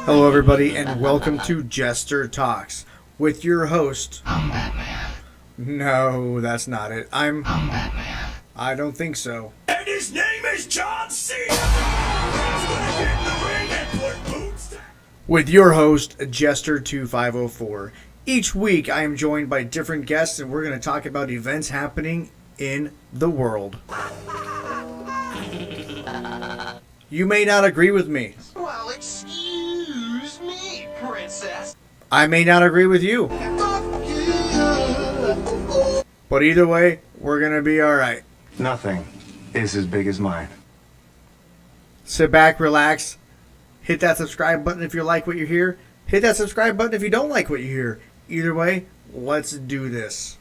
Hello, everybody, and welcome to Jester Talks with your host. No, that's not it. I don't think so. And his name is John Cena. He's gonna get in the ring and put boots down. With your host, Jester2504. Each week, I am joined by different guests, and we're going to talk about events happening in the world. You may not agree with me. Well, excuse me, princess. I may not agree with you. But either way, we're going to be alright. Nothing is as big as mine. Sit back, relax, hit that subscribe button if you like what you hear. Hit that subscribe button if you don't like what you hear. Either way, let's do this.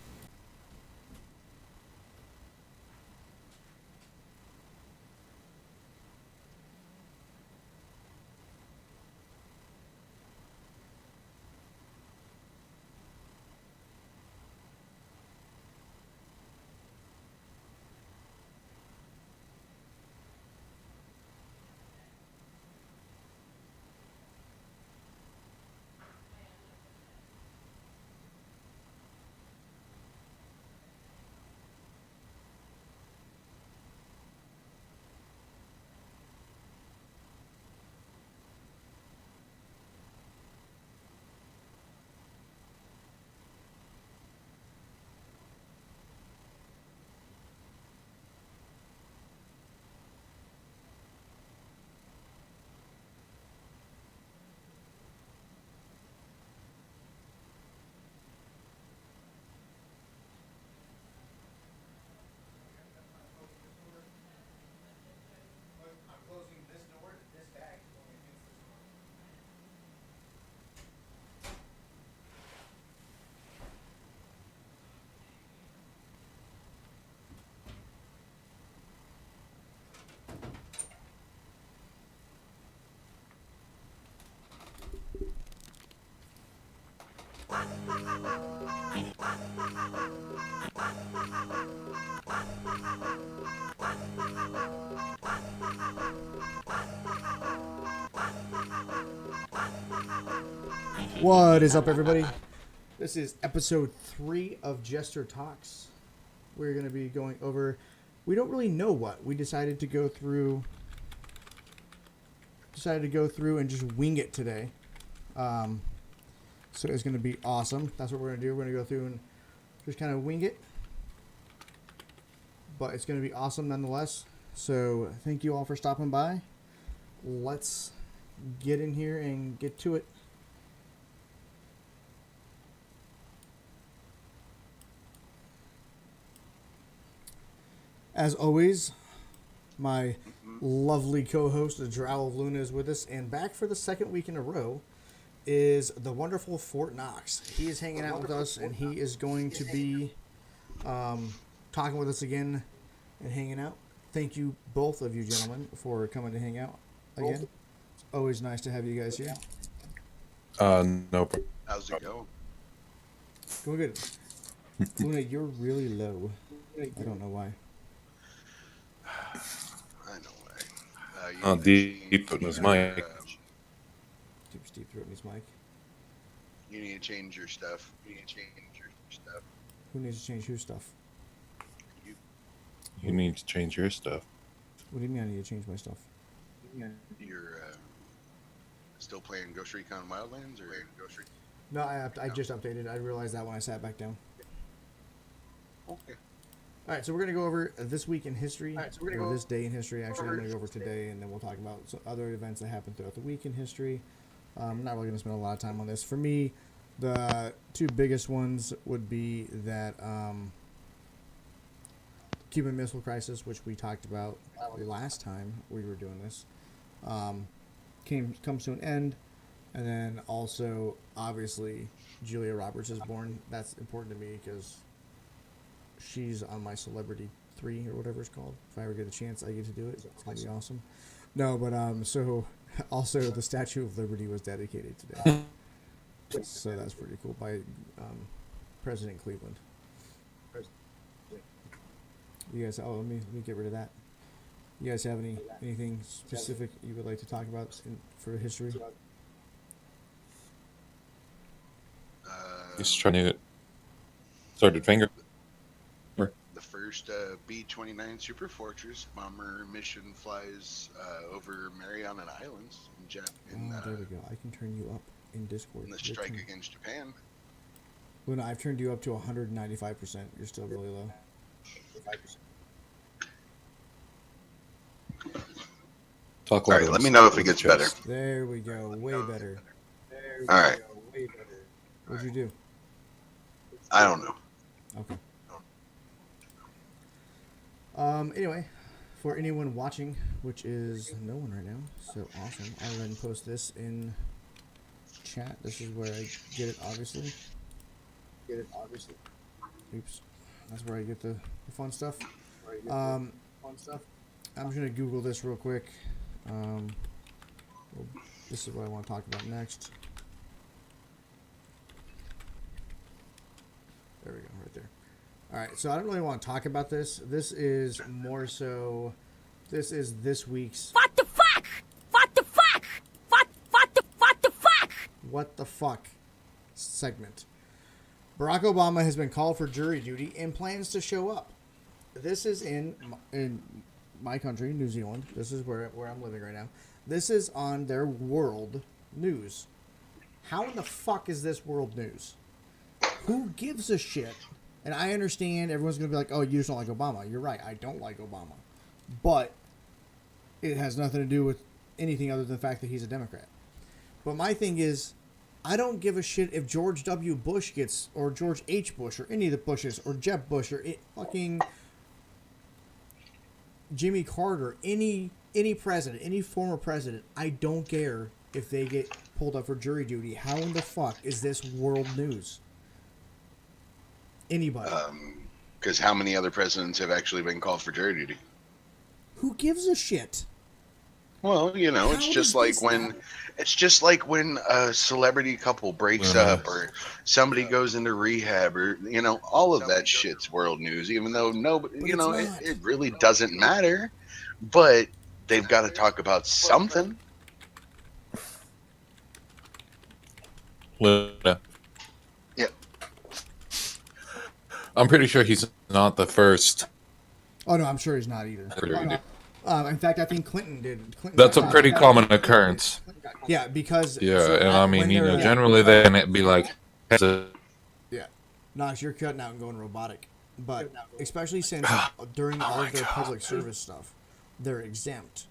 What is up, everybody? This is episode 3 of Jester Talks. We're going to be going over, we don't really know what. We decided to go through and just wing it today. So it's going to be awesome. That's what we're going to do. We're going to go through and just kind of wing it. But it's going to be awesome nonetheless. So thank you all for stopping by. Let's get in here and get to it. As always, my lovely co-host, the Drow of Luna, is with us. And back for the second week in a row is the wonderful Fort Knox. He is hanging out with us, and he is going to be talking with us again and hanging out. Thank you, both of you gentlemen, for coming to hang out again. It's always nice to have you guys here. No problem. How's it going? Going good. Luna, you're really low. I don't know why. I know why. Deep putting his mic. Deep throat in his mic. You need to change your stuff. Who needs to change whose stuff? You need to change your stuff. What do you mean I need to change my stuff? You're still playing Ghost Recon Wildlands, or Ghost Recon? No, I just updated. I realized that when I sat back down. Okay. All right, so we're going to go over this week in history, or this day in history. Actually, I'm going to go over today, and then we'll talk about some other events that happened throughout the week in history. I'm not really going to spend a lot of time on this. For me, the two biggest ones would be that Cuban Missile Crisis, which we talked about the last time we were doing this, comes to an end. And then also, obviously, Julia Roberts is born. That's important to me because she's on my Celebrity 3 or whatever it's called. If I ever get a chance, I get to do it. It's going to be awesome. No, but so also the Statue of Liberty was dedicated today. So that's pretty cool by President Cleveland. You guys, let me get rid of that. You guys have anything specific you would like to talk about for history? He's trying to started finger. The first B-29 Super Fortress bomber mission flies over Mariana Islands There we go. I can turn you up in Discord. in the strike against Japan. Luna, I've turned you up to 195%. You're still really low. Talk All louder. right, let me know if it gets better. There we go. Way better. All right. What'd you do? I don't know. Okay. Anyway, for anyone watching, which is no one right now, so awesome. I'll go ahead and post this in chat. This is where I get it, obviously. Oops. That's where I get the fun stuff. I'm just going to Google this real quick. Well, this is what I want to talk about next. There we go, right there. All right, so I don't really want to talk about this. This is more so. This is this week's. What the fuck? What the fuck? What the fuck? What the fuck segment. Barack Obama has been called for jury duty and plans to show up. This is in my country, New Zealand. This is where I'm living right now. This is on their world news. How in the fuck is this world news? Who gives a shit? And I understand everyone's going to be like, oh, you just don't like Obama. You're right. I don't like Obama. But it has nothing to do with anything other than the fact that he's a Democrat. But my thing is, I don't give a shit if George W. Bush gets, or George H. Bush, or any of the Bushes, or Jeb Bush, or fucking Jimmy Carter, any president, any former president. I don't care if they get pulled up for jury duty. How in the fuck is this world news? Anybody. Because how many other presidents have actually been called for jury duty? Who gives a shit? Well, you know, it's just like when a celebrity couple breaks up, or somebody goes into rehab, or you know, all of that shit's world news. Even though nobody, you know, it really doesn't matter. But they've got to talk about something. Luna. Yeah. I'm pretty sure he's not the first. Oh no, I'm sure he's not either. In fact, I think Clinton did. That's a pretty common occurrence. Yeah, because Yeah, so and I mean, when you know, they're- generally then it'd be like, Yeah, Knox, you're cutting out and going robotic. But especially since during all of their public service stuff, they're exempt,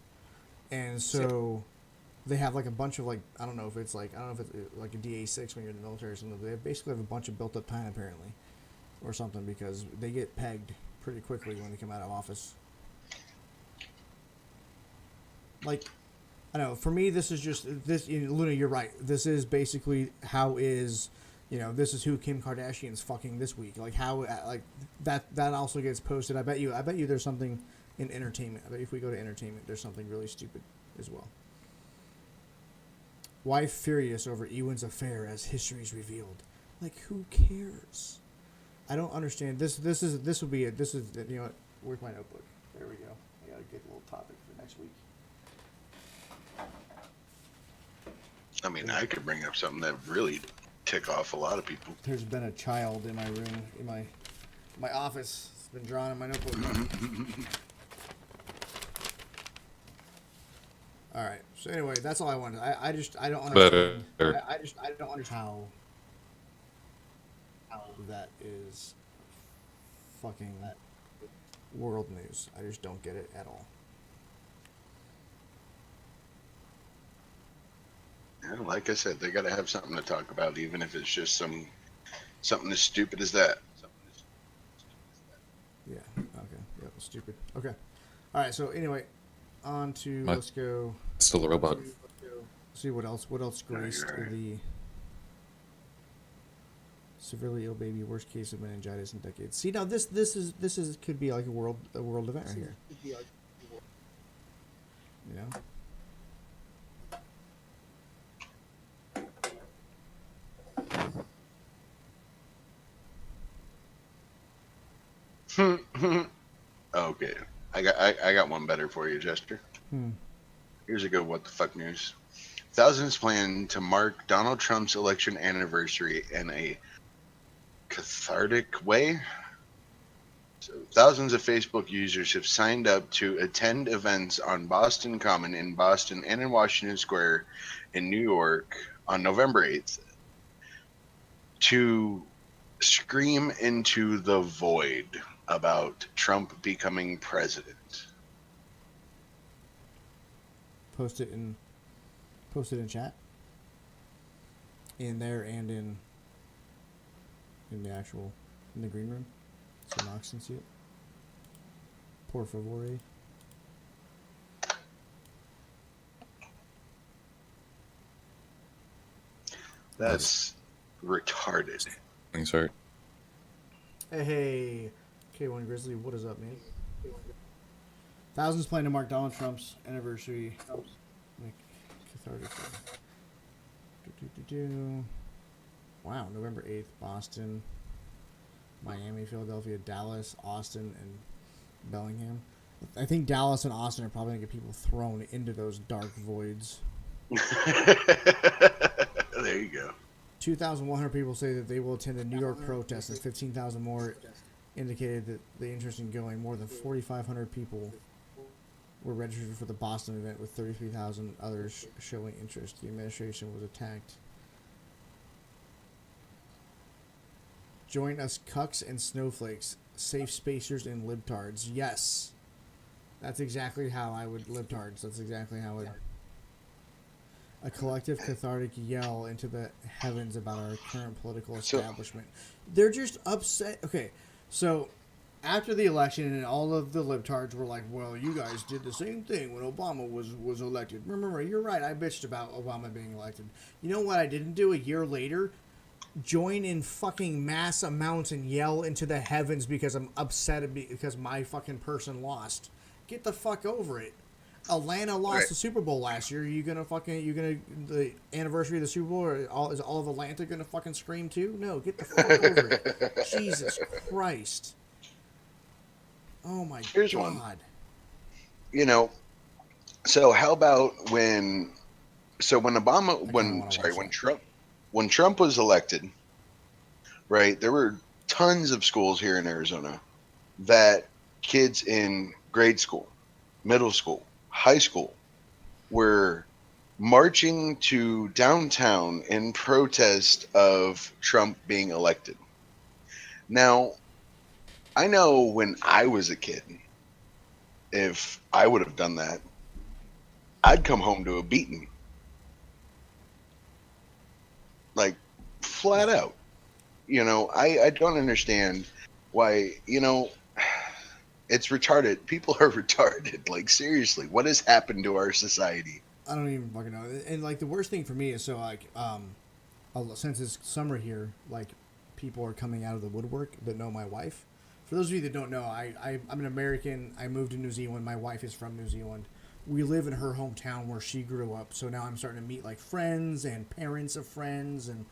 and so they have like a bunch of like I don't know if it's like a DA6 when you're in the military or something. They basically have a bunch of built up time apparently, or something, because they get pegged pretty quickly when they come out of office. Like, I don't know. For me, this is just this. Luna, you're right. This is basically this is who Kim Kardashian's fucking this week. Like how, like that also gets posted. I bet you there's something in entertainment. I bet if we go to entertainment, there's something really stupid as well. Wife furious over Ewan's affair as history's revealed. Like, who cares? I don't understand. This will be it. This is, you know what? Where's my notebook? There we go. I gotta get a little topic for next week. I mean, I could bring up something that really tick off a lot of people. There's been a child in my room, in my office. It's been drawn in my notebook. All right. So anyway, that's all I wanted. I don't understand. I don't understand how that is fucking world news. I just don't get it at all. Yeah, like I said, they got to have something to talk about, even if it's just something as stupid as that. Yeah. Okay. Yep. Stupid. Okay. All right. So anyway, on to let's go. Still a robot. See what else. What else graced the severely ill baby, worst case of meningitis in decades. See, now this is could be like a world event right here. You know. Okay. I got one better for you, Jester. Here's a good what the fuck news. Thousands plan to mark Donald Trump's election anniversary in a cathartic way. So thousands of Facebook users have signed up to attend events on Boston Common in Boston and in Washington Square in New York on November 8th to scream into the void about Trump becoming president. Post it in chat. In there and in the actual in the green room, so Knox can see it. Por favore. That's retarded. Things hurt. Hey, K1 Grizzly, what is up, man? Thousands plan to mark Donald Trump's anniversary. Like, cathartic. Wow, November 8th, Boston, Miami, Philadelphia, Dallas, Austin, and Bellingham. I think Dallas and Austin are probably going to get people thrown into those dark voids. There you go. 2,100 people say that they will attend the New York protest, and 15,000 more indicated that the interest in going. More than 4,500 people were registered for the Boston event, with 33,000 others showing interest. The administration was attacked. Join us, cucks and snowflakes, safe spacers and libtards. Yes, that's exactly how I would libtards. That's exactly how I would. A collective cathartic yell into the heavens about our current political establishment. They're just upset. Okay, so after the election, and all of the libtards were like, well, you guys did the same thing when Obama was elected. Remember, you're right, I bitched about Obama being elected. You know what I didn't do a year later? Join in fucking mass amounts and yell into the heavens because I'm upset because my fucking person lost. Get the fuck over it. Atlanta lost the Super Bowl last year. The anniversary of the Super Bowl, is all of Atlanta gonna fucking scream too? No, get the fuck over it. Jesus Christ. Oh my Here's God. one. You know, so how about when Trump was elected, right? There were tons of schools here in Arizona that kids in grade school, middle school, high school were marching to downtown in protest of Trump being elected. Now, I know when I was a kid, if I would have done that, I'd come home to a beating. Like, flat out. You know, I don't understand why, it's retarded. People are retarded. Like, seriously, what has happened to our society? I don't even fucking know. And like the worst thing for me is since it's summer here, like people are coming out of the woodwork that know my wife. For those of you that don't know, I'm an American. I moved to New Zealand. My wife is from New Zealand. We live in her hometown where she grew up. So now I'm starting to meet like friends and parents of friends and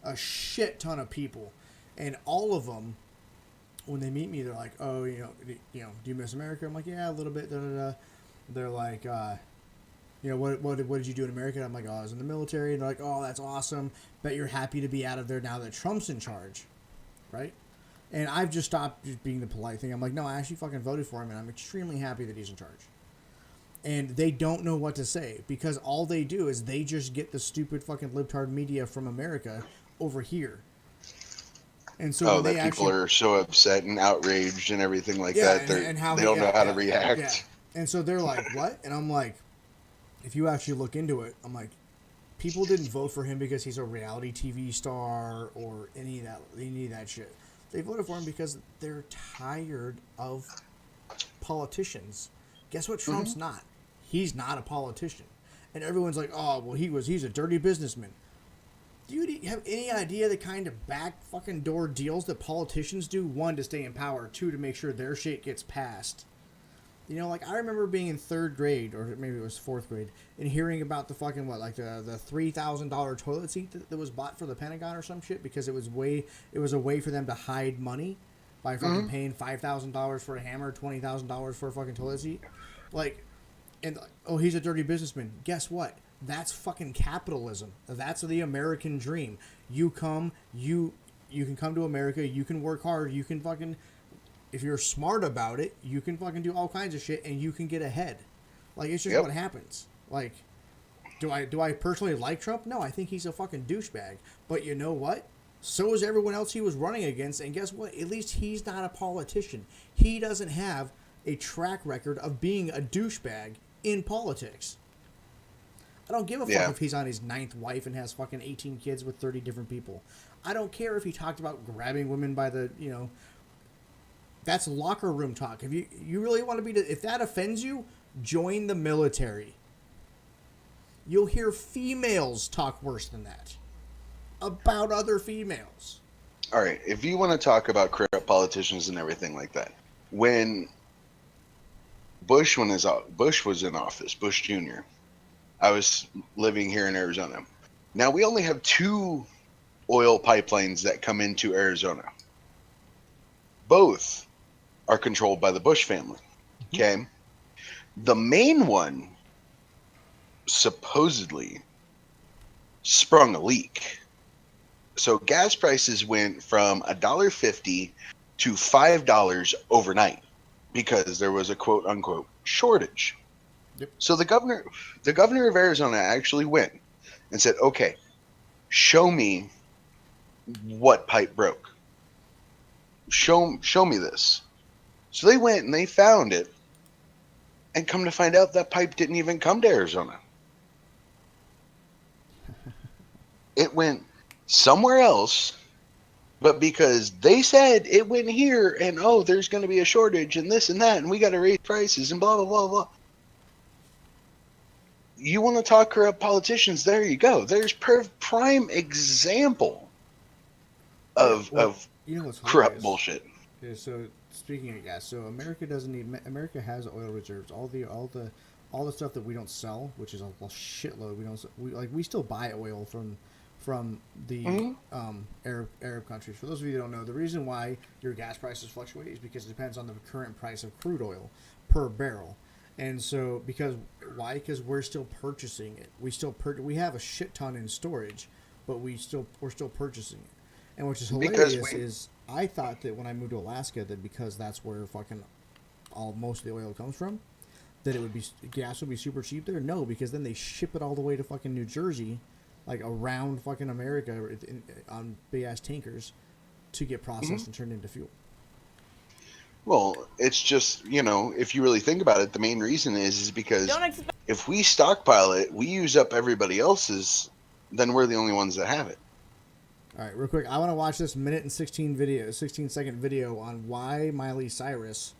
a shit ton of people. And all of them, when they meet me, they're like, "Oh, do you miss America?" I'm like, "Yeah, a little bit." Da, da, da. They're like, what did you do in America? I'm like, "Oh, I was in the military." And they're like, "Oh, that's awesome. Bet you're happy to be out of there now that Trump's in charge," right? And I've just stopped just being the polite thing. I'm like, "No, I actually fucking voted for him, and I'm extremely happy that he's in charge." And they don't know what to say because all they do is they just get the stupid fucking libtard media from America over here. And so people are so upset and outraged and everything like that. They don't know how to react. Yeah. And so they're like, "What?" And I'm like, if you actually look into it, I'm like, people didn't vote for him because he's a reality TV star or any of that shit. They voted for him because they're tired of politicians. Guess what? Trump's not. He's not a politician. And everyone's like, "Oh, well, he's a dirty businessman." Do you have any idea the kind of back fucking door deals that politicians do? One, to stay in power. Two, to make sure their shit gets passed. I remember being in third grade, or maybe it was fourth grade, and hearing about the fucking, the $3,000 toilet seat that was bought for the Pentagon or some shit because it was a way for them to hide money. by fucking paying $5,000 for a hammer, $20,000 for a fucking toilet seat. Like, and oh, he's a dirty businessman. Guess what? That's fucking capitalism. That's the American dream. You can come to America. You can work hard. You can fucking, if you're smart about it, you can fucking do all kinds of shit, and you can get ahead. Like, it's just what happens. Like, do I personally like Trump? No, I think he's a fucking douchebag. But you know what? So is everyone else he was running against, and guess what? At least he's not a politician. He doesn't have a track record of being a douchebag in politics. I don't give a fuck if he's on his 9th wife and has fucking 18 kids with 30 different people. I don't care if he talked about grabbing women by the, that's locker room talk. If you really want to be, if that offends you, join the military. You'll hear females talk worse than that about other females. All right, if you want to talk about corrupt politicians and everything like that, when Bush was in office, Bush Jr., I was living here in Arizona. Now, we only have 2 oil pipelines that come into Arizona. Both are controlled by the Bush family. Okay? The main one supposedly sprung a leak. So gas prices went from $1.50 to $5 overnight because there was a quote unquote shortage. Yep. So the governor of Arizona actually went and said, "Okay, show me what pipe broke. Show me this." So they went and they found it, and come to find out that pipe didn't even come to Arizona. It went somewhere else, but because they said it went here, and there's going to be a shortage and this and that, and we got to raise prices and blah blah blah blah. You want to talk corrupt politicians? There you go. There's prime example of corrupt bullshit. Yeah, so speaking of gas, so America doesn't need. America has oil reserves. All the stuff that we don't sell, which is a shitload. We still buy oil from the Arab countries. For those of you who don't know, the reason why your gas prices fluctuate is because it depends on the current price of crude oil per barrel. And so, because we're still purchasing it. We have a shit ton in storage, but we're still purchasing it. And which is hilarious is I thought that when I moved to Alaska that because that's where fucking most of the oil comes from, that gas would be super cheap there. No, because then they ship it all the way to fucking New Jersey, like around fucking America on big ass tankers to get processed and turned into fuel. Well, it's just, if you really think about it, the main reason is because if we stockpile it, we use up everybody else's, then we're the only ones that have it. All right, real quick, I want to watch this 16-second video on why Miley Cyrus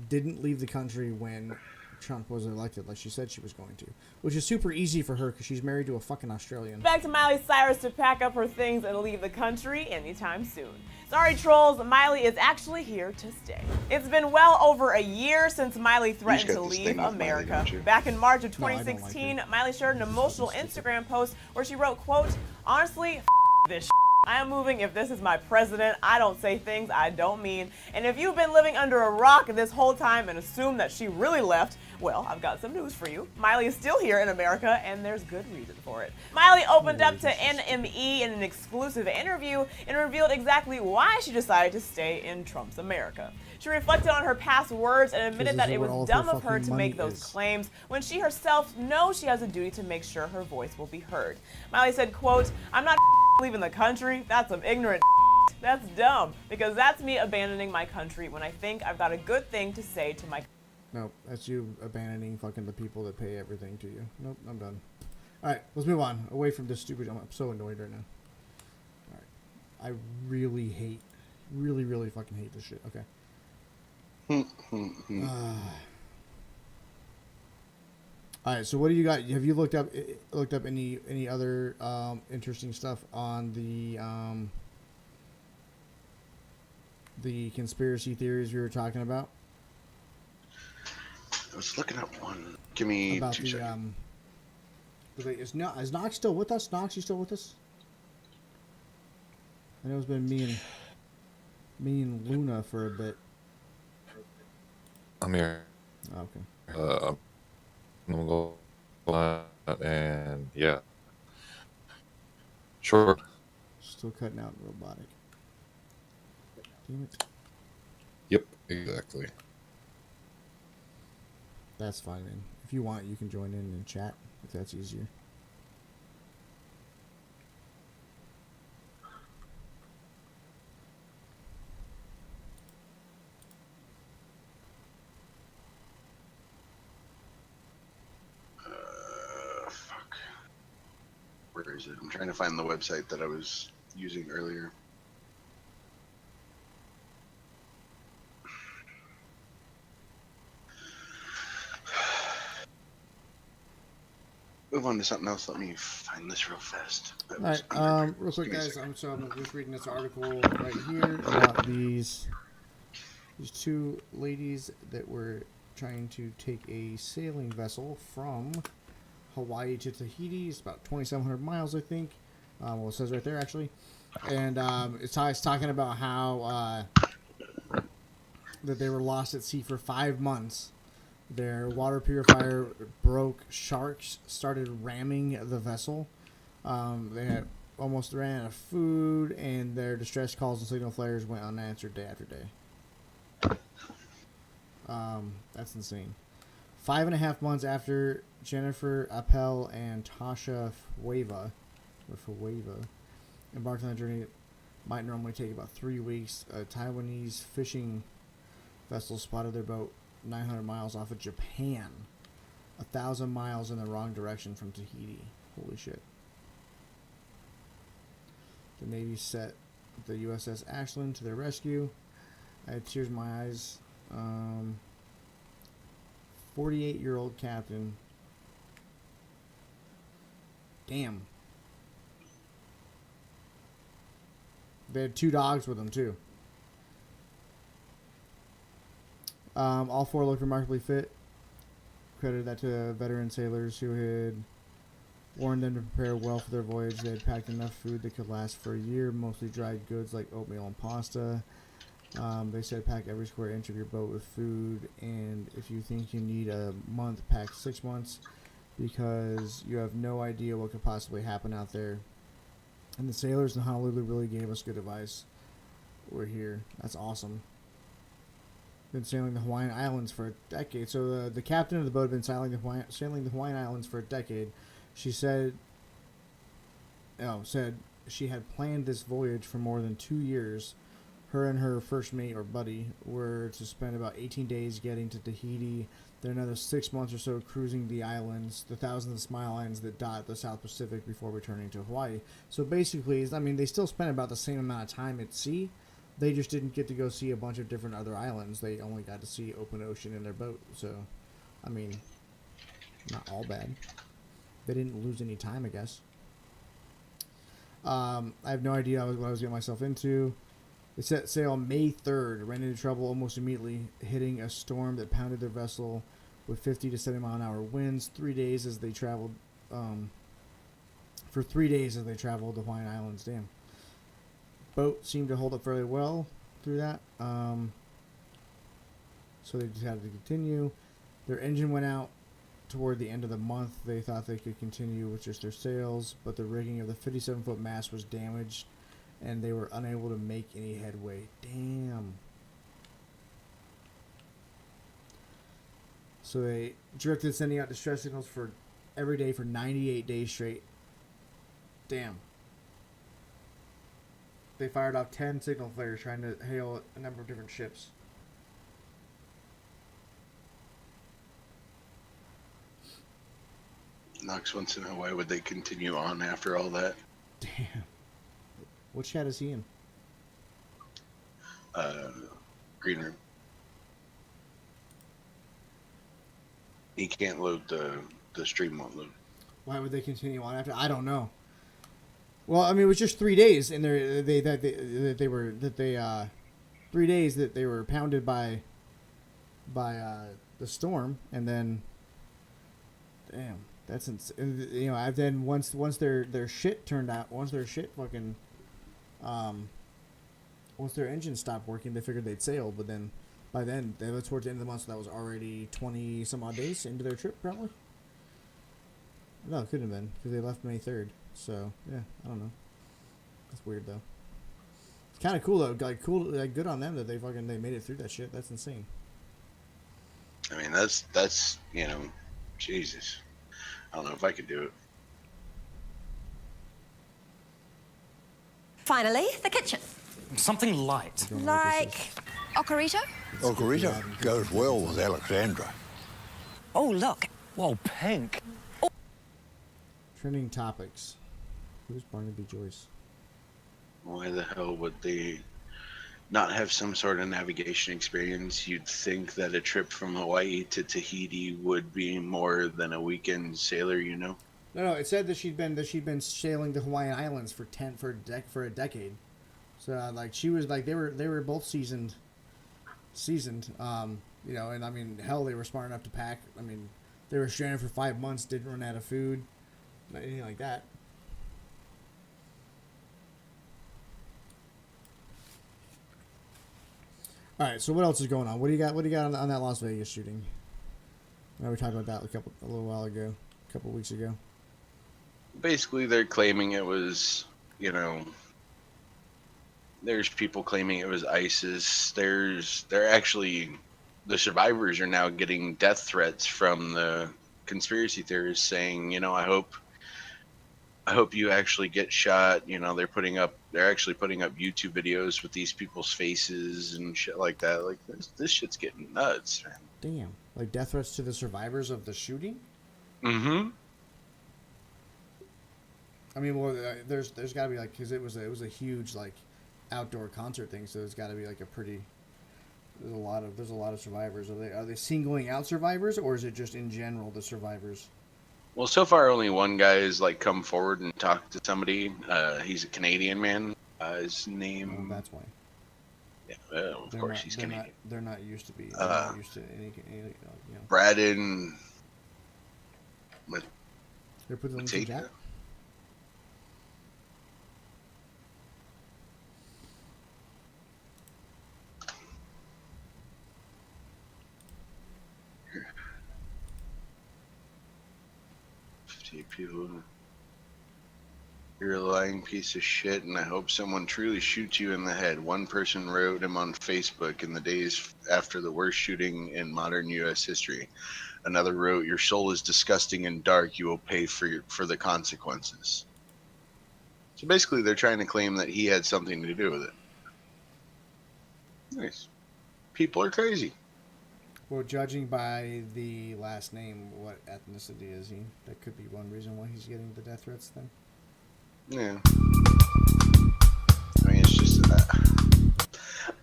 didn't leave the country when Trump was elected like she said she was going to, which is super easy for her because she's married to a fucking Australian. Back to Miley Cyrus to pack up her things and leave the country anytime soon. Sorry trolls, Miley is actually here to stay. It's been well over a year since Miley threatened to leave America. Back in March of 2016, Miley shared an emotional Instagram post where she wrote, quote, "Honestly, this I am moving if this is my president. I don't say things I don't mean. And if you've been living under a rock this whole time and assume that she really left, well, I've got some news for you. Miley is still here in America, and there's good reason for it." Miley opened up to NME in an exclusive interview and revealed exactly why she decided to stay in Trump's America. She reflected on her past words and admitted that it was dumb of her to make those claims when she herself knows she has a duty to make sure her voice will be heard. Miley said, quote, "I'm not leaving the country. That's some ignorant That's dumb, because that's me abandoning my country when I think I've got a good thing to say to my. Nope, that's you abandoning fucking the people that pay everything to you. Nope, I'm done. Alright, let's move on. Away from this stupid. I'm so annoyed right now. Alright. I really fucking hate this shit. Okay. Alright, so what do you got? Have you looked up any other interesting stuff on the conspiracy theories we were talking about? I was looking up one. Give me about 2 seconds. Is Knox still with us? Knox, you still with us? I know it's been me Me and Luna for a bit. I'm here. Okay. I'm gonna go and yeah. Sure. Still cutting out robotic. Damn it. Yep. Exactly. That's fine, man. If you want, you can join in and chat if that's easier. Fuck. Where is it? I'm trying to find the website that I was using earlier. Move on to something else. Let me find this real fast. All right, real quick, guys. I'm just reading this article right here about these two ladies that were trying to take a sailing vessel from Hawaii to Tahiti. It's about 2,700 miles, I think. Well, it says right there, actually. And it's talking about how that they were lost at sea for 5 months. Their water purifier broke. Sharks started ramming the vessel. They had almost ran out of food, and their distress calls and signal flares went unanswered day after day. That's insane. 5.5 months after Jennifer Appel and Tasha Fueva embarked on a journey that might normally take about 3 weeks, a Taiwanese fishing vessel spotted their boat 900 miles off of Japan, 1,000 miles in the wrong direction from Tahiti. Holy shit. The Navy set the USS Ashland to their rescue. I had tears in my eyes. 48-year-old captain. Damn. They had 2 dogs with them, too. All 4 looked remarkably fit. Credited that to veteran sailors who had warned them to prepare well for their voyage. They had packed enough food that could last for a year, mostly dried goods like oatmeal and pasta. They said pack every square inch of your boat with food, and if you think you need a month, pack 6 months, because you have no idea what could possibly happen out there. And the sailors in Honolulu really gave us good advice. We're here. That's awesome. Been sailing the Hawaiian Islands for a decade. So the captain of the boat had been sailing the Hawaiian Islands for a decade. She said she had planned this voyage for more than 2 years. Her and her first mate or buddy were to spend about 18 days getting to Tahiti, then another 6 months or so cruising the islands, the thousands of small islands that dot the South Pacific before returning to Hawaii. So basically, I mean, they still spent about the same amount of time at sea. They just didn't get to go see a bunch of different other islands. They only got to see open ocean in their boat. So, I mean, not all bad. They didn't lose any time, I guess. I have no idea what I was getting myself into. They set sail on May 3rd, ran into trouble almost immediately, hitting a storm that pounded their vessel with 50 to 70 mile an hour winds. 3 days as they traveled, for 3 days as they traveled the Hawaiian Islands. Damn. Boat seemed to hold up fairly well through that. So they decided to continue. Their engine went out toward the end of the month. They thought they could continue with just their sails, but the rigging of the 57-foot mast was damaged, and they were unable to make any headway. Damn. So they drifted, sending out distress signals for every day for 98 days straight. Damn. They fired off 10 signal flares trying to hail a number of different ships. Knox wants to know why would they continue on after all that? Damn. What chat is he in? Green room. He can't load the stream won't load. Why would they continue on after? I don't know. Well, I mean, it was just 3 days, and 3 days that they were pounded by the storm, and then, damn, that's you know. Then once their shit turned out, once their shit fucking once their engine stopped working, they figured they'd sail, but then by then they were towards the end of the month, so that was already 20 some odd days into their trip, probably. No, it couldn't have been because they left May 3rd. So yeah, I don't know. That's weird though. It's kind of cool though. Like cool, like good on them that they made it through that shit. That's insane. I mean, that's Jesus. I don't know if I could do it. Finally, the kitchen. Something light. Like ocarito? Ocarito goes well with Alexandra. Oh, look. Whoa, pink. Trending topics. Who's Barnaby Joyce? Why the hell would they not have some sort of navigation experience? You'd think that a trip from Hawaii to Tahiti would be more than a weekend sailor, No, it said that she'd been sailing the Hawaiian Islands for a decade. So like she was like they were both seasoned. And I mean hell they were smart enough to pack. I mean they were stranded for 5 months, didn't run out of food, not anything like that. All right, so what else is going on? What do you got? What do you got on that Las Vegas shooting? I know we talked about that a little while ago, a couple weeks ago. Basically, they're claiming it was, there's people claiming it was ISIS. They're actually, the survivors are now getting death threats from the conspiracy theorists saying, I hope you actually get shot. They're actually putting up YouTube videos with these people's faces and shit like that. Like this shit's getting nuts, man. Damn, like death threats to the survivors of the shooting. Mm-hmm. I mean, well, there's got to be like because it was a huge like outdoor concert thing, so there's got to be like there's a lot of survivors. Are they singling out survivors, or is it just in general the survivors? Well, so far only one guy has come forward and talked to somebody. He's a Canadian man. His name. Oh, that's why. Yeah, of course he's Canadian. They're not used to be. They're not used to any Braden. They're putting them in chat. People, you're a lying piece of shit, and I hope someone truly shoots you in the head. One person wrote him on Facebook in the days after the worst shooting in modern U.S. history. Another wrote, "Your soul is disgusting and dark. You will pay for the consequences." So basically, they're trying to claim that he had something to do with it. Nice. People are crazy. Well, judging by the last name, what ethnicity is he? That could be one reason why he's getting the death threats then. Yeah. I mean, it's just,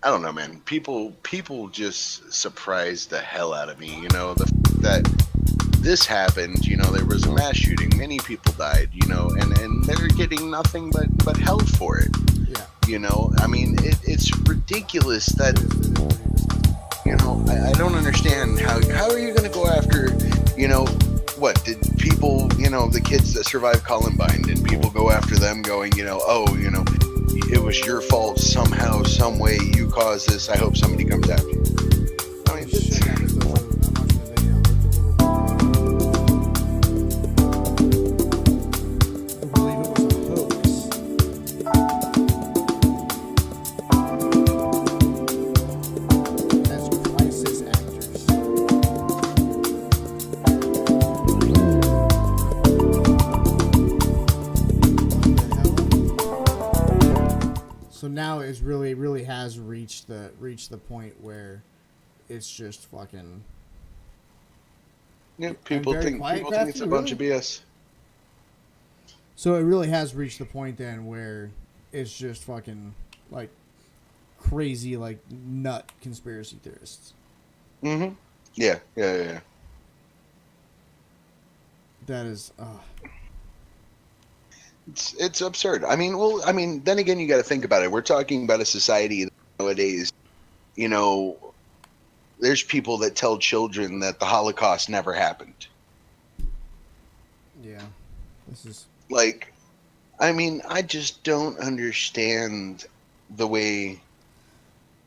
I don't know, man. People just surprise the hell out of me. The fact that this happened, there was a mass shooting, many people died, and they're getting nothing but hell for it. Yeah. I mean, it's ridiculous that... I don't understand how are you going to go after, what did people, the kids that survived Columbine, did people go after them going, it was your fault somehow, some way you caused this. I hope somebody comes after you. I mean, now it really has reached the point where it's just fucking. Yeah, people think it's a bunch of BS. So it really has reached the point then where it's just fucking like crazy like nut conspiracy theorists. Mm-hmm. Yeah. That is. It's absurd. Then again, you got to think about it. We're talking about a society nowadays. There's people that tell children that the Holocaust never happened. Yeah, this is I just don't understand the way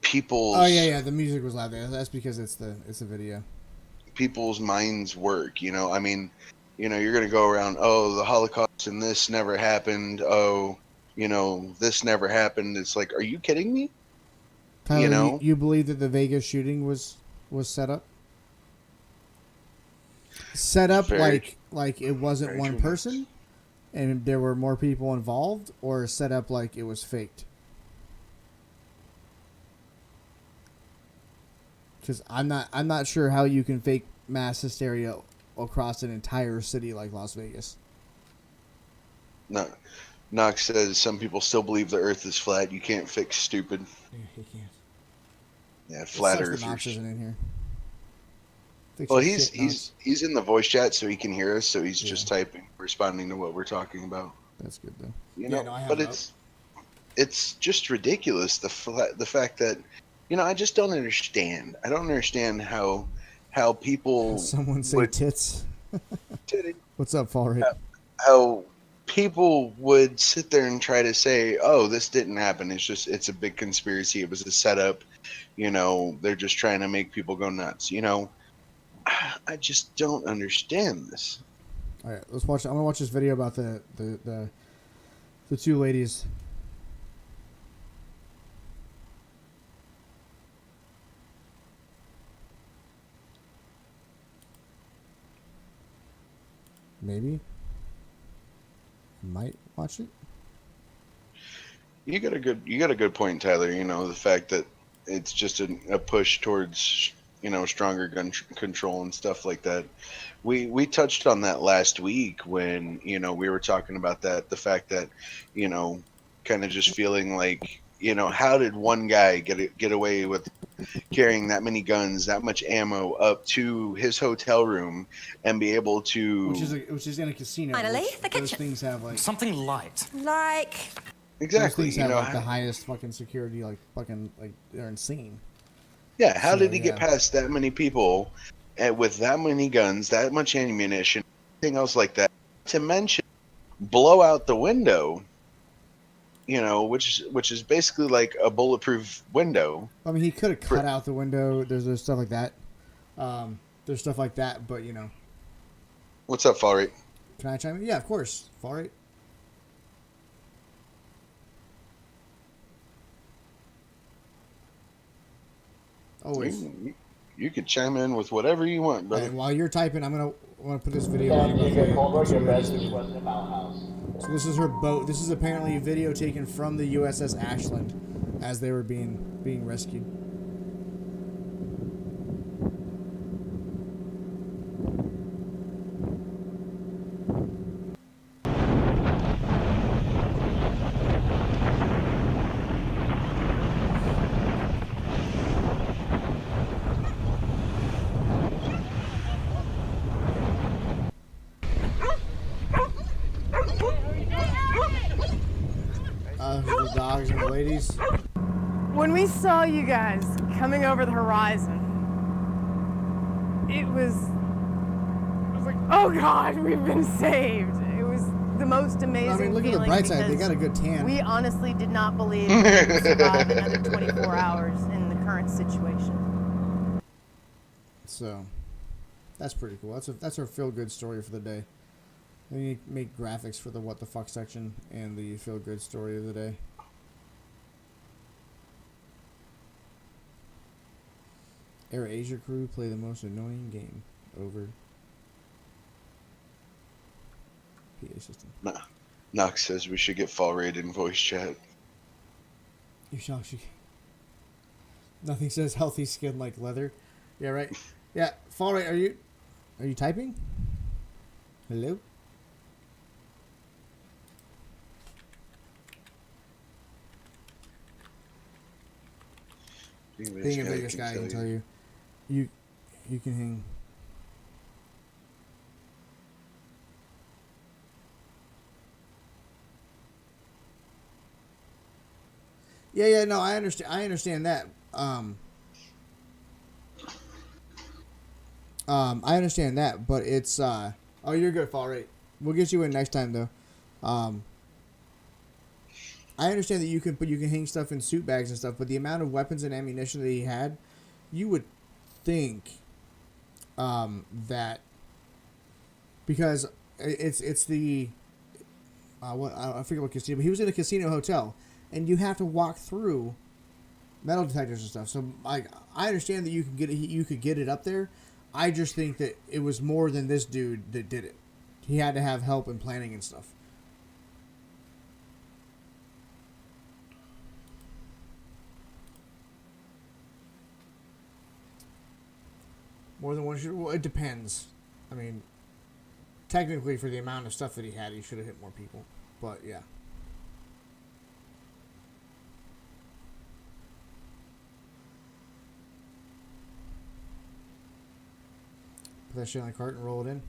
people's Oh yeah, the music was loud there. That's because it's a video. people's minds work. I mean, you're gonna go around. Oh, the Holocaust and this never happened. Oh, this never happened. It's like, are you kidding me? Tyler, you believe that the Vegas shooting was set up? Set up like it wasn't one person, and there were more people involved, or set up like it was faked? Because I'm not sure how you can fake mass hysteria across an entire city like Las Vegas. No, Knox says some people still believe the Earth is flat. You can't fix stupid. Yeah, he can't. Yeah, flat It sucks earthers. that Knox isn't in here. Fix Well, your shit, Knox. he's in the voice chat, so he can hear us. So he's just typing, responding to what we're talking about. That's good though. But it's just ridiculous the fact that I just don't understand. I don't understand how people Someone say tits. Titty. What's up, Fall Rate? How people would sit there and try to say, "Oh, this didn't happen. It's a big conspiracy. It was a setup. They're just trying to make people go nuts." I just don't understand this. All right, let's watch. I'm gonna watch this video about the two ladies. Maybe I might watch it. You got a good point, Tyler. The fact that it's just a push towards stronger gun control and stuff like that. We touched on that last week when we were talking about that, the fact that kind of just feeling like how did one guy get away with carrying that many guns, that much ammo up to his hotel room and be able to which is in a casino. Finally, the those kitchen. things have like Something light. Like, exactly those things have like the highest fucking security, like fucking like they're insane. Yeah, how did he get past that many people and with that many guns, that much ammunition, anything else like that? To mention blow out the window, which is basically like a bulletproof window. I mean, he could have cut out the window. There's stuff like that. There's stuff like that, but What's up, Fall Rate? Can I chime in? Yeah, of course. Fall Rate. Always. You could chime in with whatever you want, brother. And while you're typing, I'm gonna put this video on. So this is her boat. This is apparently a video taken from the USS Ashland as they were being rescued. The dogs and the ladies. When we saw you guys coming over the horizon, it was like, oh God, we've been saved. It was the most amazing I mean, look at the bright side. They got a good tan. We honestly did not believe we would survive another 24 hours in the current situation. So, that's pretty cool. That's our feel-good story for the day. We need to make graphics for the what the fuck section and the feel-good story of the day. Air Asia crew play the most annoying game. Over. PA system. Nah. Knox says we should get Fall Rate in voice chat. You should. Nothing says healthy skin like leather. Yeah, right. Yeah, Fall Rate, are you typing? Hello? Being a Vegas guy, I can tell you. You can hang. Yeah, no, I understand that. I understand that, but it's oh, you're good, Fall Rate. We'll get you in next time though. I understand that you can hang stuff in suit bags and stuff, but the amount of weapons and ammunition that he had, you would think that because it's the what I forget what casino, but he was in a casino hotel, and you have to walk through metal detectors and stuff. So like I understand that you could get it up there. I just think that it was more than this dude that did it. He had to have help in planning and stuff. More than one shooter? Well, it depends. I mean, technically, for the amount of stuff that he had, he should have hit more people. But, yeah. Put that shit on a cart and roll it in.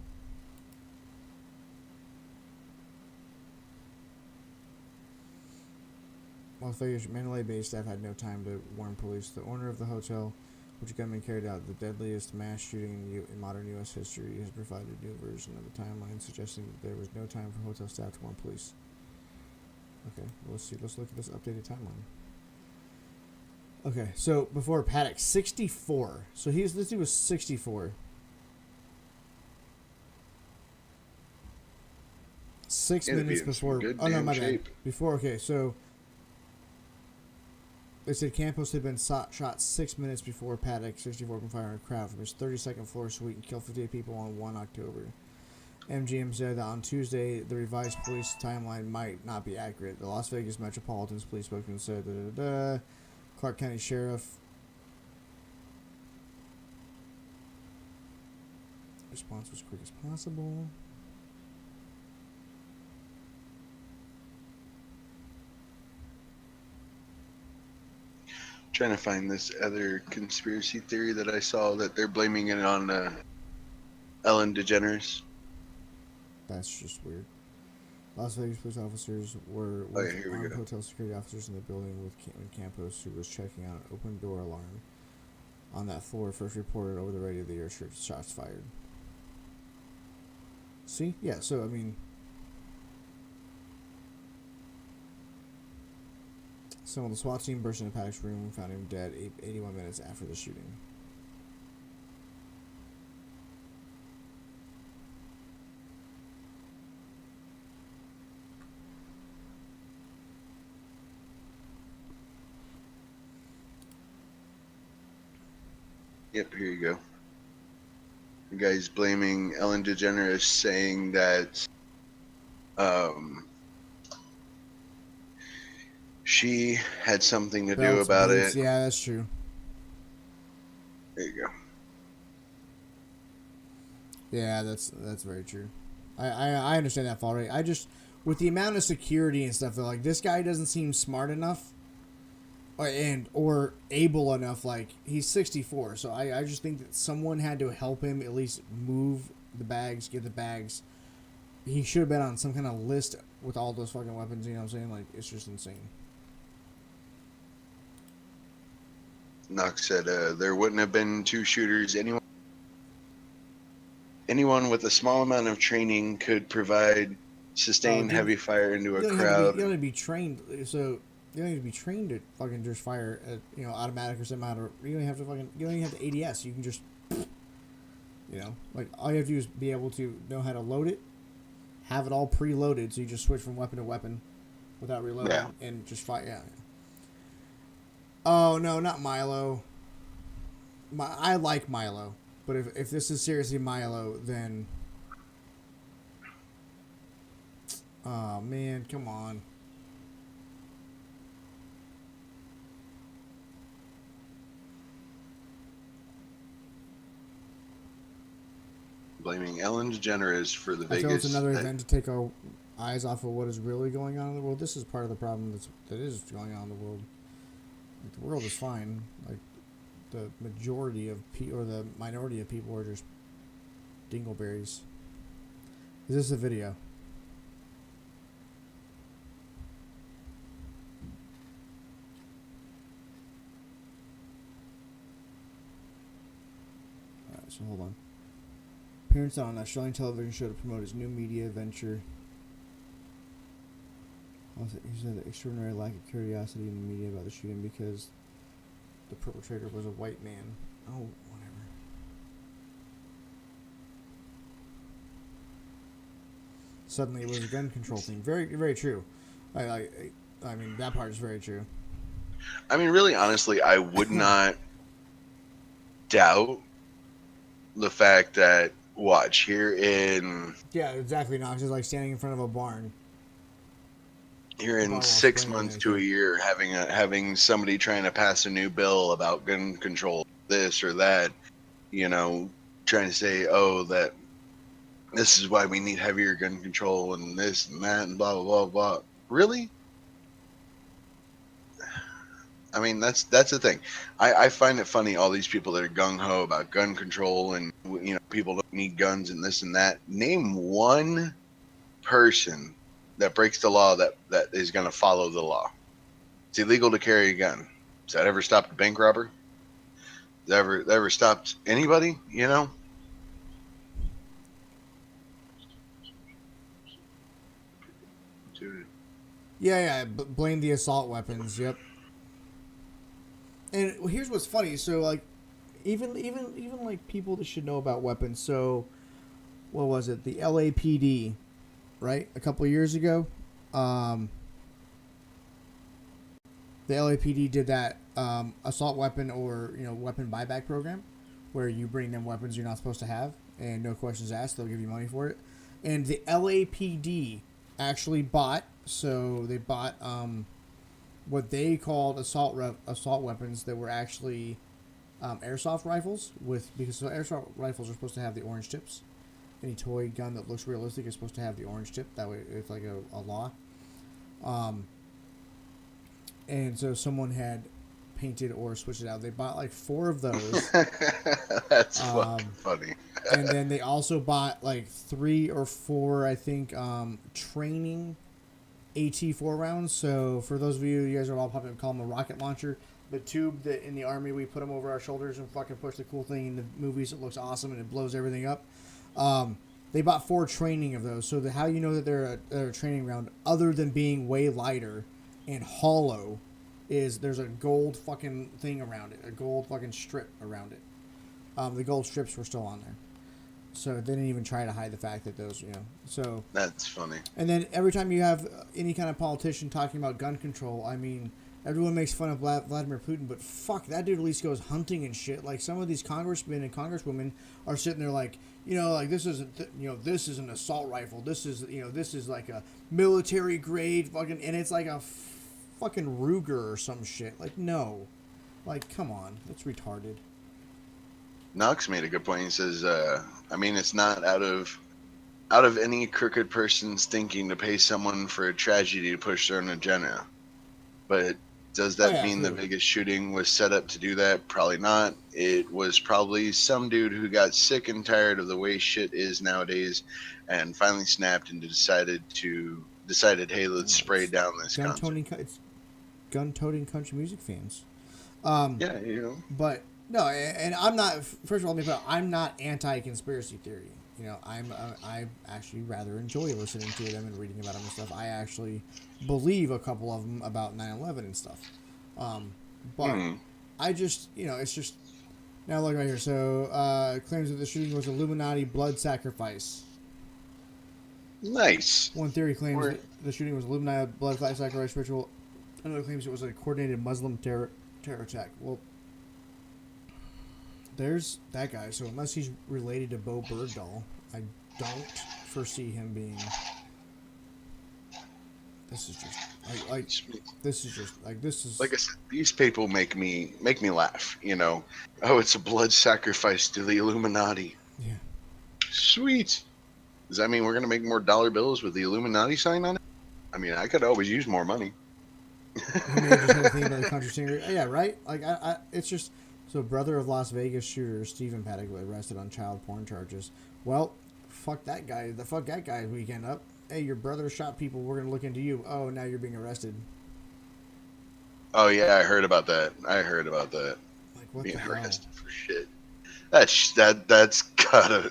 Las Vegas Mandalay-based staff had no time to warn police. The owner of the hotel, which gunman carried out the deadliest mass shooting in modern U.S. history, has provided a new version of the timeline, suggesting that there was no time for hotel staff to warn police. Okay, well, let's see. Let's look at this updated timeline. Okay, so before Paddock, 64. So this dude was 64. 6 minutes before. Oh no, my bad. Before. Okay, so they said Campos had been shot 6 minutes before Paddock, 64, from firing a crowd from his 32nd floor suite and killed 58 people on 1 October. MGM said that on Tuesday, the revised police timeline might not be accurate. The Las Vegas Metropolitan Police spokesman said, Clark County Sheriff response was quick as possible. Trying to find this other conspiracy theory that I saw that they're blaming it on Ellen DeGeneres. That's just weird. Las Vegas police officers were with armed hotel security officers in the building with Campos, who was checking out an open door alarm on that floor, first reported over the radio the shots fired. See? Yeah, so, I mean, someone the SWAT team burst into Paddock's room and found him dead 81 minutes after the shooting. Yep, here you go. The guy's blaming Ellen DeGeneres, saying that she had something to do about it. Yeah, that's true. There you go. Yeah, that's very true. I understand that fault, right? I just, with the amount of security and stuff, like, this guy doesn't seem smart enough or able enough. Like, he's 64, so I just think that someone had to help him at least move the bags, get the bags. He should have been on some kind of list with all those fucking weapons, you know what I'm saying? Like, it's just insane. Knox said there wouldn't have been two shooters. Anyone with a small amount of training could provide sustained heavy fire into a crowd. You don't need to be trained, so you don't need to be trained to fucking just fire at, automatic or semi-auto. You don't have to have the ADS. You can just, like, all you have to do is be able to know how to load it, have it all preloaded, so you just switch from weapon to weapon without reloading, and just fire. Yeah. Oh no, not Milo. I like Milo, but if this is seriously Milo, then oh man, come on. Blaming Ellen DeGeneres for the Vegas. It's another event to take our eyes off of what is really going on in the world. This is part of the problem that is going on in the world. Like, the world is fine. Like, the majority of or the minority of people are just dingleberries. Is this a video? Alright, so hold on. Appearance on an Australian television show to promote his new media venture. He said the extraordinary lack of curiosity in the media about the shooting because the perpetrator was a white man. Oh, whatever. Suddenly it was a gun control thing. Very, very true. I mean, that part is very true. I mean, really, honestly, I would not doubt the fact that, watch, here in... Yeah, exactly. Knox is like standing in front of a barn. Here in 6 months to a year, having somebody trying to pass a new bill about gun control, this or that, you know, trying to say, oh, that this is why we need heavier gun control and this and that and blah, blah, blah, blah. Really? I mean, that's the thing. I find it funny, all these people that are gung-ho about gun control and, you know, people don't need guns and this and that. Name one person that breaks the law that is going to follow the law. It's illegal to carry a gun. Has that ever stopped a bank robber? Has that ever stopped anybody, you know? Yeah. Blame the assault weapons. Yep. And here's what's funny. So like, even like people that should know about weapons. So, what was it? The LAPD, right? A couple of years ago, the LAPD did that assault weapon or weapon buyback program, where you bring them weapons you're not supposed to have, and no questions asked, they'll give you money for it. And the LAPD actually bought. So they bought what they called assault weapons that were actually airsoft rifles because airsoft rifles are supposed to have the orange tips. Any toy gun that looks realistic is supposed to have the orange tip. That way it's like a law. And so someone had painted or switched it out. They bought like 4 of those. That's funny. And then they also bought like 3 or 4, I think, training AT4 rounds. So for those of you guys are all probably call them a rocket launcher. The tube that in the army we put them over our shoulders and fucking push the cool thing in the movies. It looks awesome and it blows everything up. They bought 4 training of those. So how you know that they're a training round, other than being way lighter and hollow, is there's a gold fucking thing around it, a gold fucking strip around it. The gold strips were still on there. So they didn't even try to hide the fact that those, so... That's funny. And then every time you have any kind of politician talking about gun control, I mean, everyone makes fun of Vladimir Putin, but fuck, that dude at least goes hunting and shit. Like, some of these congressmen and congresswomen are sitting there like, this isn't, this is an assault rifle. This is, this is like a military grade fucking, and it's like a fucking Ruger or some shit. Like, no. Like, come on. That's retarded. Knox made a good point. He says, I mean, it's not out of any crooked person's thinking to pay someone for a tragedy to push their own agenda. But does that mean the biggest shooting was set up to do that? Probably not. It was probably some dude who got sick and tired of the way shit is nowadays and finally snapped and decided, hey, let's spray down this concert. It's gun-toting country music fans. Yeah, But... No, and I'm not. First of all, let me put out, I'm not anti-conspiracy theory. I actually rather enjoy listening to them and reading about them and stuff. I actually believe a couple of them about 9/11 and stuff. But I just, it's just now look right here. So claims that the shooting was Illuminati blood sacrifice. Nice. One theory claims that the shooting was Illuminati blood sacrifice ritual. Another claims it was a coordinated Muslim terror attack. Well. There's that guy. So unless he's related to Bo Bergdahl, I don't foresee him being. This is just like this is just like this is. Like I said, these people make me laugh. Oh, it's a blood sacrifice to the Illuminati. Yeah. Sweet. Does that mean we're gonna make more dollar bills with the Illuminati sign on it? I mean, I could always use more money. He may have just had a thing about the country singer. Yeah, right. Like it's just. So, brother of Las Vegas shooter Stephen Paddock was arrested on child porn charges. Well, fuck that guy. Fuck that guy's weekend up. Hey, your brother shot people. We're gonna look into you. Oh, now you're being arrested. Oh yeah, I heard about that. Like, what being the arrested for shit. That's gotta,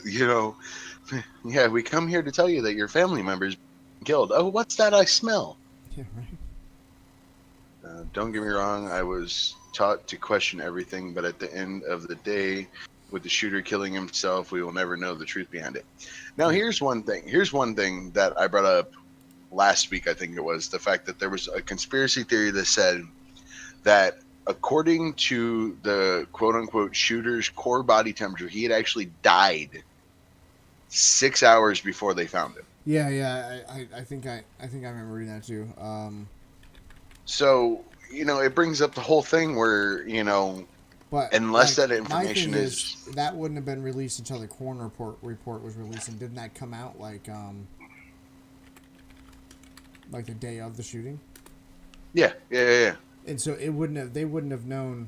Yeah, we come here to tell you that your family member's killed. Oh, what's that I smell? Yeah, right. Don't get me wrong, I was taught to question everything, but at the end of the day, with the shooter killing himself, we will never know the truth behind it. Now, here's one thing. Here's one thing that I brought up last week, I think it was, the fact that there was a conspiracy theory that said that according to the quote-unquote shooter's core body temperature, he had actually died 6 hours before they found him. Yeah. I think I remember reading that too. So, it brings up the whole thing where, But unless like, that information my thing is that wouldn't have been released until the coroner report was released, and didn't that come out like the day of the shooting? Yeah. And so they wouldn't have known.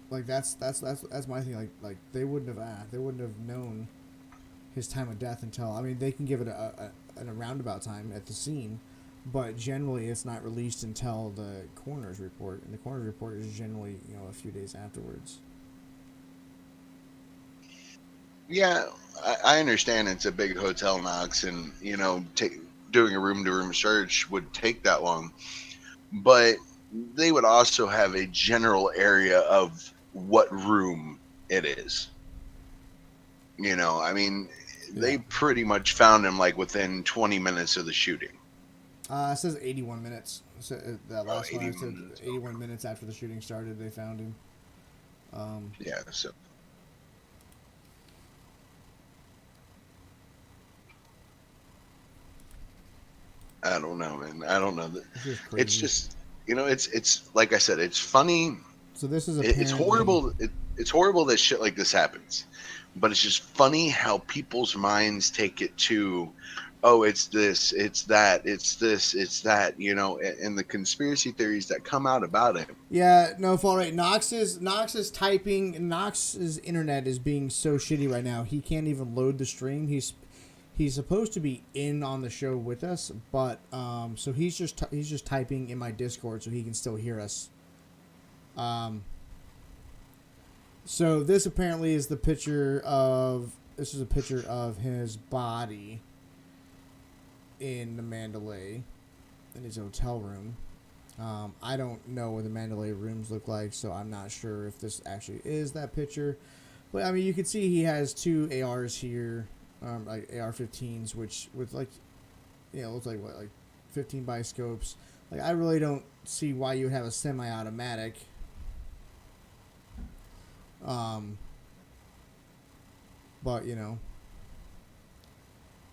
Like that's my thing. Like they wouldn't have known his time of death until, I mean, they can give it a roundabout time at the scene, but generally it's not released until the coroner's report, and the coroner's report is generally a few days afterwards. Yeah, I understand it's a big hotel, Knox, and doing a room-to-room search would take that long, but they would also have a general area of what room it is. I mean, they pretty much found him like within 20 minutes of the shooting. It says 81 minutes. So that last one, 81 said 81 minutes after the shooting started, they found him. Yeah, so. I don't know, man. I don't know. It's just, it's like I said, it's funny. So this is it's horrible. It's horrible that shit like this happens, but it's just funny how people's minds take it to, oh, it's this, it's that, it's this, it's that, and the conspiracy theories that come out about it. Yeah, no, all right. Knox's internet is being so shitty right now. He can't even load the stream. He's supposed to be in on the show with us, but so he's just typing in my Discord so he can still hear us. So this apparently is a picture of his body in the Mandalay, in his hotel room. I don't know what the Mandalay rooms look like, so I'm not sure if this actually is that picture. But I mean, you can see he has two ARs here, like AR-15s, which with looks like 15 by scopes. Like, I really don't see why you would have a semi-automatic. But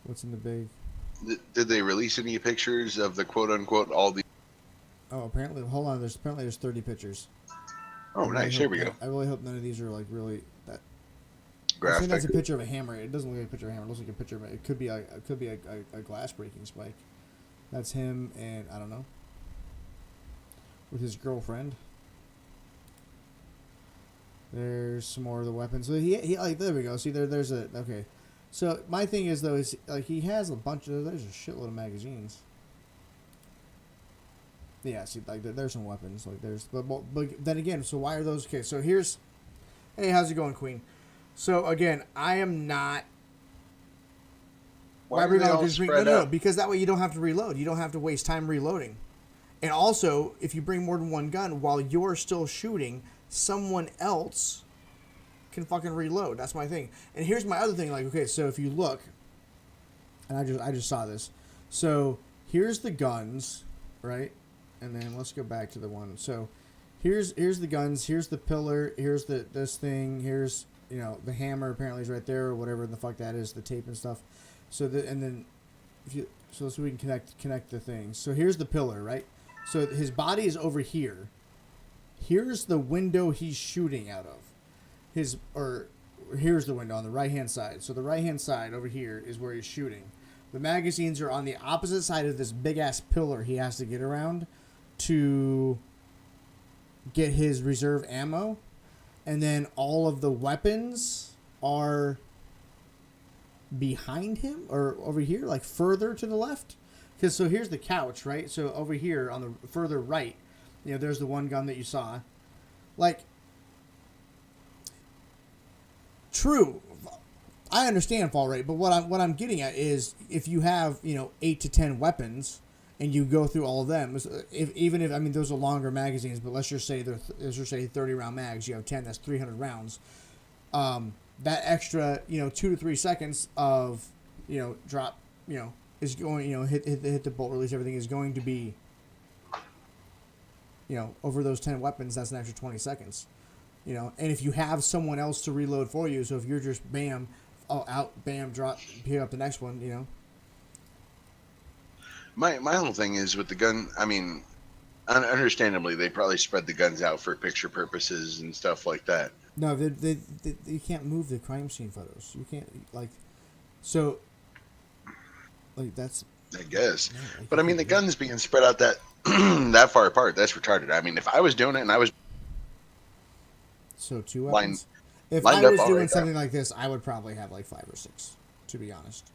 what's in the big? Did they release any pictures of the quote unquote all the? Oh, apparently, hold on. There's 30 pictures. Oh, nice. Here we go. I really hope none of these are like really that graphic. I think that's a picture of a hammer. It doesn't look like a picture of a hammer. It looks like a picture of it could be a glass breaking spike. That's him, and I don't know, with his girlfriend. There's some more of the weapons. So he like, there we go. See, there's a, okay. So my thing is though, is like he has a bunch of, there's a shitload of magazines. Yeah, see, like there's some weapons. Like there's, but then again, so why are those? Okay, so here's, hey, how's it going, Queen? So again, I am not. Why are they all spread no, up? because that way you don't have to reload. You don't have to waste time reloading. And also, if you bring more than one gun while you're still shooting, someone else can fucking reload. That's my thing. And here's my other thing. Like, okay, so if you look, and I just saw this. So here's the guns, right? And then let's go back to the one. So here's the guns. Here's the pillar. Here's this thing. Here's the hammer. Apparently is right there, or whatever the fuck that is. The tape and stuff. So and then so we can connect the things. So here's the pillar, right? So his body is over here. Here's the window he's shooting out of. Here's the window on the right-hand side. So the right-hand side over here is where he's shooting. The magazines are on the opposite side of this big-ass pillar he has to get around to get his reserve ammo. And then all of the weapons are behind him or over here, like further to the left. Because so here's the couch, right? So over here on the further right, there's the one gun that you saw. Like, true, I understand fall rate, but what I'm getting at is if you have 8 to 10 weapons and you go through all of them, even if I mean those are longer magazines, but let's just say 30 round mags, you have 10, that's 300 rounds. That extra 2 to 3 seconds of drop is going hit the bolt release, everything is going to be over those 10 weapons. That's an extra 20 seconds. And if you have someone else to reload for you, so if you're just bam, out, bam, drop, pick up the next one, My whole thing is with the gun. I mean, understandably, they probably spread the guns out for picture purposes and stuff like that. No, you can't move the crime scene photos. You can't that's. I guess, but I mean, the guns being spread out that that far apart, that's retarded. I mean, if I was doing it and I was 2 weapons. If lined I was up doing right something like this, I would probably have like 5 or 6, to be honest,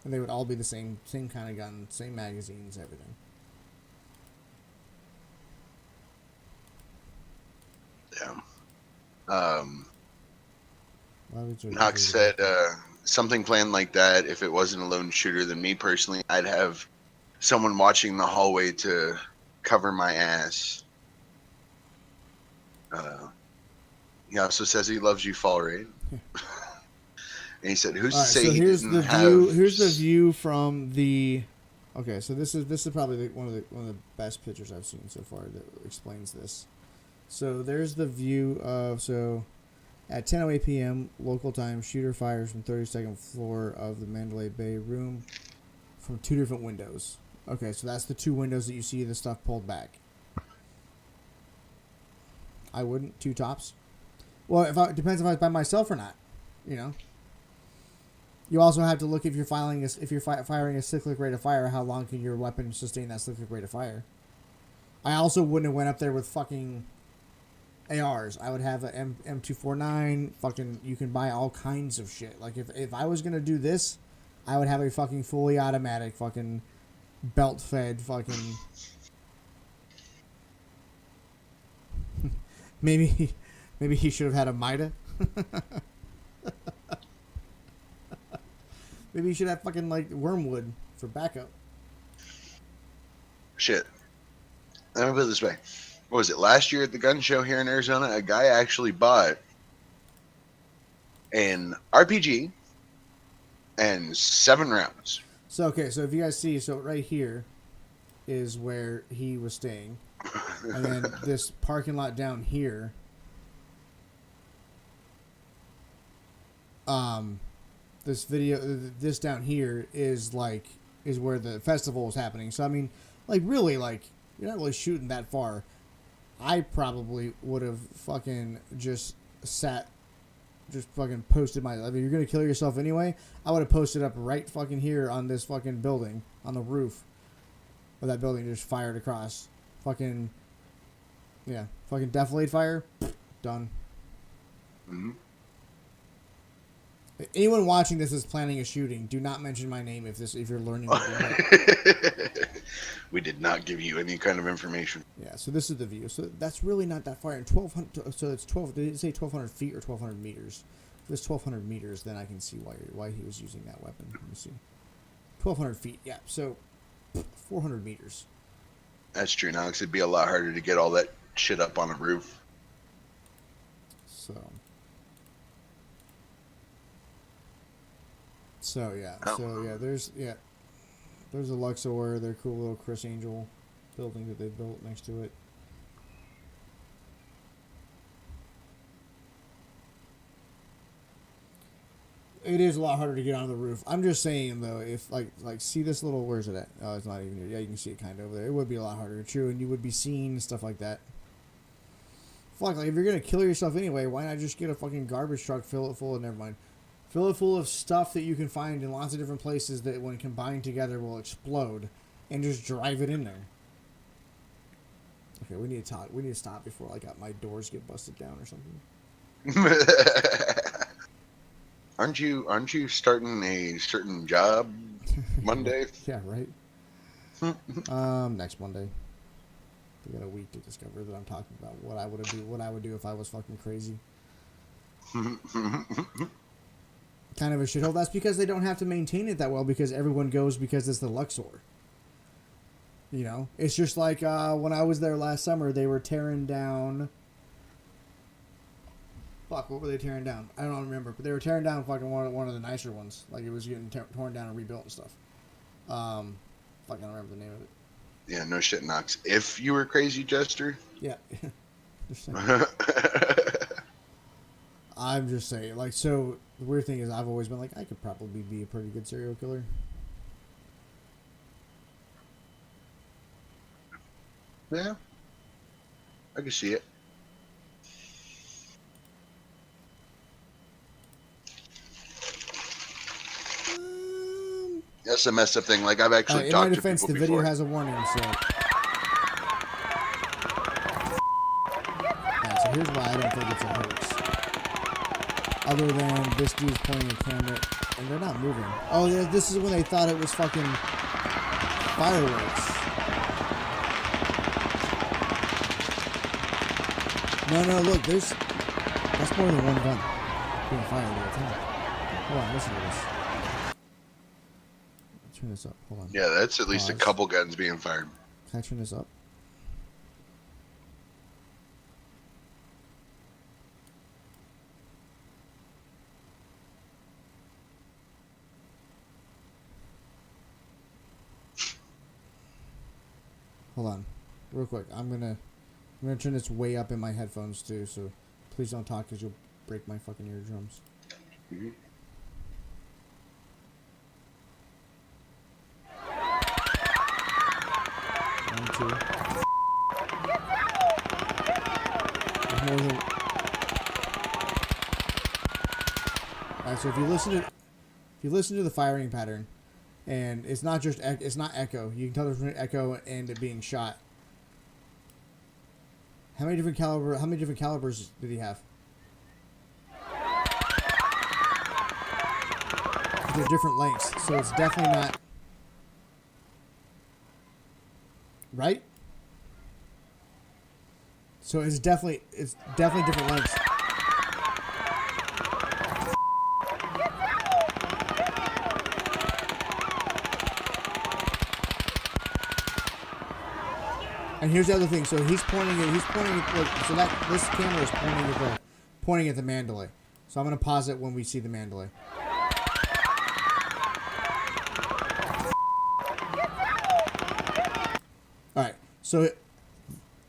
and they would all be the same kind of gun, same magazines, everything. Yeah. Knox said something planned like that. If it wasn't a lone shooter, then me personally, I'd have someone watching the hallway to cover my ass. He also says he loves you, Fall Raid. And he said, "Who's to say he didn't have?" Here's the view from the. Okay, so this is probably one of the best pictures I've seen so far that explains this. So there's the view of at 10:08 p.m. local time, shooter fires from 32nd floor of the Mandalay Bay room from 2 different windows. Okay, so that's the 2 windows that you see the stuff pulled back. I wouldn't 2 tops. Well, it depends if I was by myself or not. You also have to look if you're firing a cyclic rate of fire. How long can your weapon sustain that cyclic rate of fire? I also wouldn't have went up there with fucking ARs. I would have an M249. Fucking, you can buy all kinds of shit. Like if I was gonna do this, I would have a fucking fully automatic fucking belt fed fucking. Maybe he should have had a Mida. Maybe he should have fucking like wormwood for backup. Shit. Let me put it this way. What was it, last year at the gun show here in Arizona? A guy actually bought an RPG and 7 rounds. So if you guys see, right here is where he was staying, and then this parking lot down here. This down here is where the festival is happening. So I mean, really, you're not really shooting that far. I probably would have fucking just fucking posted my. I mean, you're gonna kill yourself anyway. I would have posted up right fucking here on this fucking building, on the roof of that building, just fired across. Fucking defilade fire, done. Mm-hmm. Anyone watching this is planning a shooting, do not mention my name if you're learning. We did not give you any kind of information. Yeah, so this is the view. So that's really not that far. And 1,200. So it's 12. Did it say 1,200 feet or 1,200 meters? If it's 1,200 meters, then I can see why he was using that weapon. Let me see. 1,200 feet. Yeah. So 400 meters. That's true, Knox. It'd be a lot harder to get all that shit up on a roof. There's a Luxor, their cool little Chris Angel building that they built next to it. It is a lot harder to get onto the roof. I'm just saying though, if see this little, where's it at? Oh, it's not even here. Yeah, you can see it kind of over there. It would be a lot harder, true, and you would be seeing stuff like that. Fuck, if you're gonna kill yourself anyway, why not just get a fucking garbage truck, fill it full of stuff that you can find in lots of different places that when combined together will explode, and just drive it in there. Okay, we need to talk. We need to stop before my doors get busted down or something. Aren't you starting a certain job Monday? Yeah, right. Next Monday. We got a week to discover that I'm talking about what I would do if I was fucking crazy. kind of a shithole. That's because they don't have to maintain it that well because everyone goes because it's the Luxor. You know, it's just like when I was there last summer, they were tearing down. Fuck, what were they tearing down? I don't remember, but they were tearing down fucking one of the nicer ones. Like it was getting torn down and rebuilt and stuff. Fuck, I don't remember the name of it. Yeah, no shit, Knox. If you were crazy, Jester. Yeah. I'm just saying, like, so the weird thing is, I've always been like, I could probably be a pretty good serial killer. Yeah, I can see it. That's a messed up thing. Like I've actually In talked my to defense, people the before. video has a warning, so. Alright, so here's why I don't think it's a hoax. Other than this dude's pointing a camera, and they're not moving. Oh, yeah, this is when they thought it was fucking fireworks. No, look, that's more than one gun being fired at a time. Hold on, listen to this. Turn this up. Hold on. Yeah, that's at least a couple guns being fired. Can I turn this up? Hold on, real quick. I'm gonna turn this way up in my headphones too. So please don't talk, cause you'll break my fucking eardrums. Mm-hmm. Two. There's more than. Alright, so if you listen to the firing pattern, and it's not just it's not echo. You can tell there's an echo and it being shot. How many different calibers did he have? They're different lengths, so it's definitely not. Right? So it's definitely different lengths. And here's the other thing. So he's pointing at so that this camera is pointing at the Mandalay. So I'm gonna pause it when we see the Mandalay. Alright, so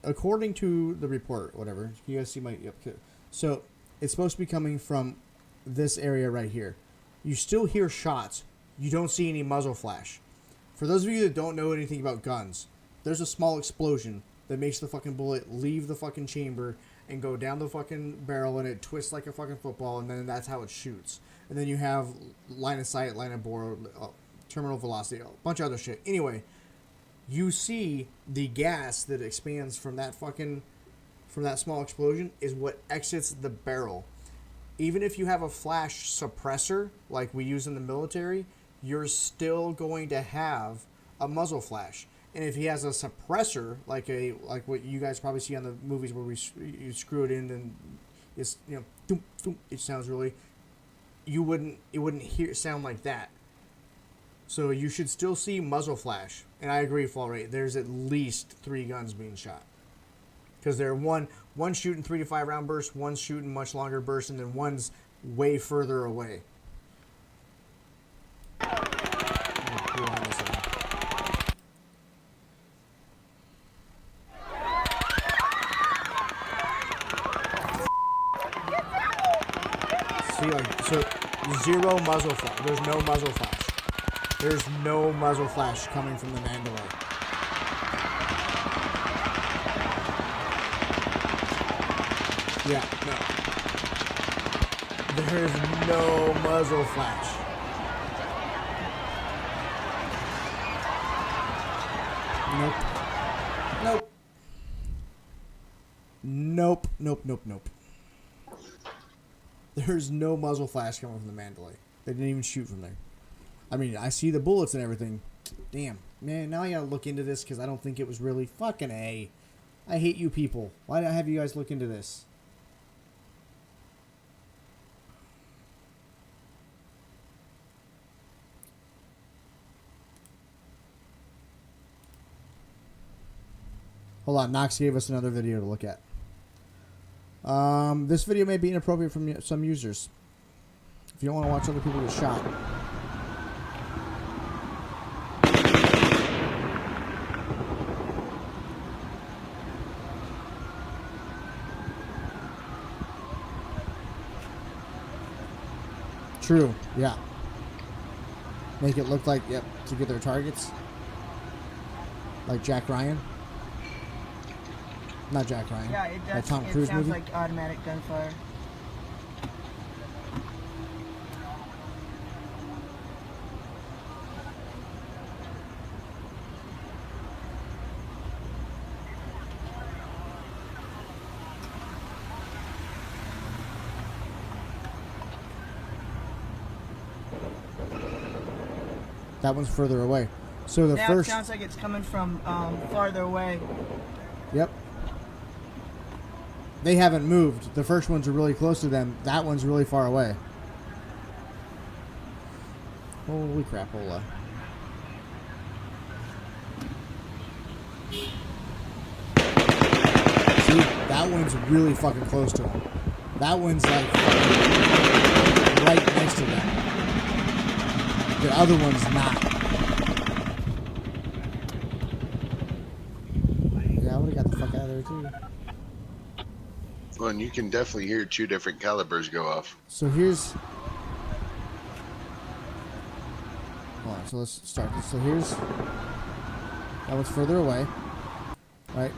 according to the report, whatever, you guys see my, yep, so it's supposed to be coming from this area right here. You still hear shots. You don't see any muzzle flash. For those of you that don't know anything about guns, there's a small explosion that makes the fucking bullet leave the fucking chamber and go down the fucking barrel, and it twists like a fucking football, and then that's how it shoots. And then you have line of sight, line of bore, terminal velocity, a bunch of other shit. Anyway, you see the gas that expands from that small explosion is what exits the barrel. Even if you have a flash suppressor like we use in the military, you're still going to have a muzzle flash. And if he has a suppressor like what you guys probably see on the movies where you screw it in and it's, you know, doom, doom, it sounds really, it wouldn't sound like that. So you should still see muzzle flash. And I agree, Fall Rate. There's at least 3 guns being shot. Because they're one shooting 3 to 5 round bursts, one's shooting much longer bursts, and then one's way further away. See, like, so zero muzzle flash. There's no muzzle flash. There's no muzzle flash coming from the Mandalay. Yeah, no. There's no muzzle flash. Nope. Nope. There's no muzzle flash coming from the Mandalay. They didn't even shoot from there. I mean, I see the bullets and everything. Damn. Man, now I gotta look into this because I don't think it was really fucking A. I hate you people. Why did I have you guys look into this? Hold on, Knox gave us another video to look at. This video may be inappropriate from some users. If you don't want to watch other people get shot. True, yeah. Make it look like, yep, to get their targets. Like Jack Ryan. Not Jack Ryan. Yeah, it does. That Tom It Cruise sounds movie. like automatic gunfire. That one's further away. So the Now first. it sounds like it's coming from farther away. Yep. They haven't moved. The first ones are really close to them. That one's really far away. Holy crapola. See, that one's really fucking close to them. That one's like fucking right next to them. The other one's not. Yeah, I would have got the fuck out of there too. Well, and you can definitely hear two different calibers go off. So here's. Hold on, so let's start this. So here's. That one's further away. Right?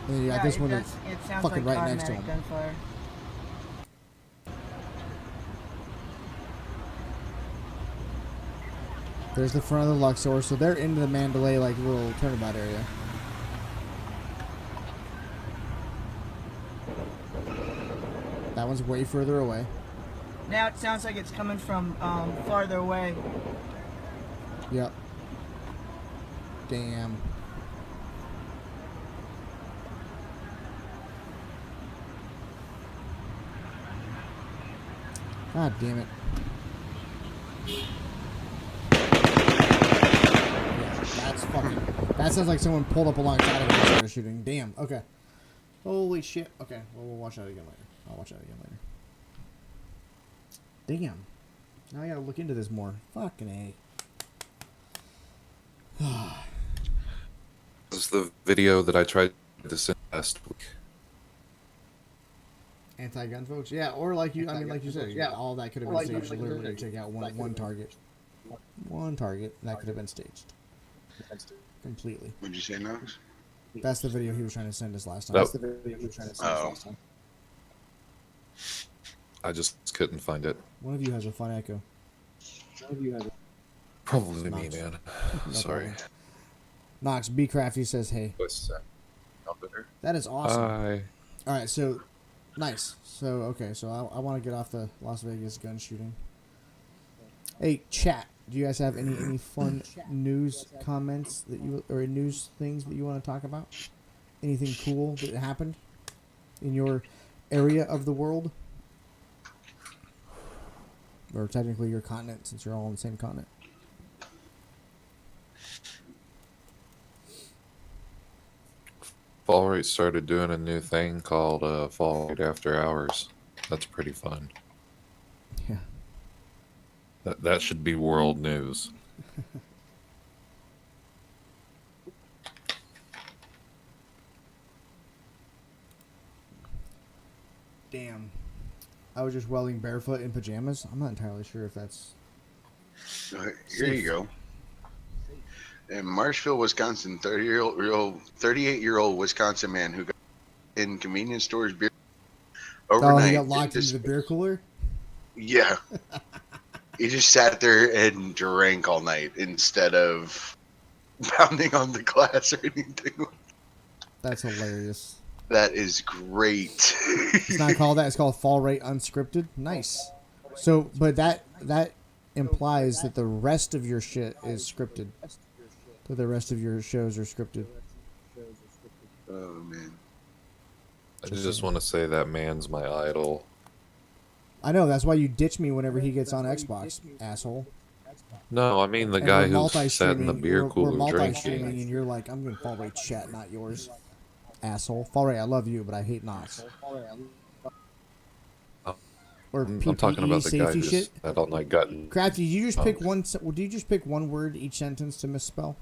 And then you got this one that's It sounds fucking like right next to automatic him. gunfire. There's the front of the Luxor, so they're into the Mandalay like little turnabout area. That one's way further away. Now it sounds like it's coming from farther away. Yep. Damn. God damn it. Yeah, that's fucking. That sounds like someone pulled up alongside of it and started shooting. Damn. Okay. Holy shit. Okay. Well, we'll watch that again later. I'll watch that again later. Damn. Now I gotta look into this more. Fucking A. This is the video that I tried to send last week. Anti-gun folks? Yeah, or like you, I mean, like you said, yeah, all that could have been staged literally to take out one target. One target, that could have been staged. Completely. What'd you say, Knox? That's the video he was trying to send us last time. Nope. That's the video he was trying to send us last time. I just couldn't find it. One of you has a fun echo. Probably me, man. No Sorry. problem. Knox, Be Crafty says, hey. That is awesome. Hi. Alright, so, nice. So, okay, so I want to get off the Las Vegas gun shooting. Hey, chat, do you guys have any fun news comments that you, or news things that you want to talk about? Anything cool that happened in your area of the world? Or technically your continent, since you're all on the same continent. Fall Rate started doing a new thing called Fall Rate After Hours. That's pretty fun. Yeah. That should be world news. Damn. I was just welding barefoot in pajamas. I'm not entirely sure if that's... Here you go. In Marshville, Wisconsin, 38-year-old Wisconsin man who got in convenience stores beer overnight. Oh, he got locked into the beer cooler? Yeah. He just sat there and drank all night instead of pounding on the glass or anything. That's hilarious. That is great. It's not called that. It's called Fall Rate Unscripted. Nice. So, but that implies that the rest of your shit is scripted. That the rest of your shows are scripted. Oh, man. I just want to say that man's my idol. I know. That's why you ditch me whenever he gets on Xbox, asshole. No, I mean the guy who sat in the beer cooler we're drinking. multi-streaming, and you're like, I'm going to Fall Rate chat, not yours. asshole. Fall Right, I love you, but I hate Knox. Or I'm PPE talking about the guy safety shit. that don't like gotten. Crafty, did you just pick one? Did you just pick one word each sentence to misspell?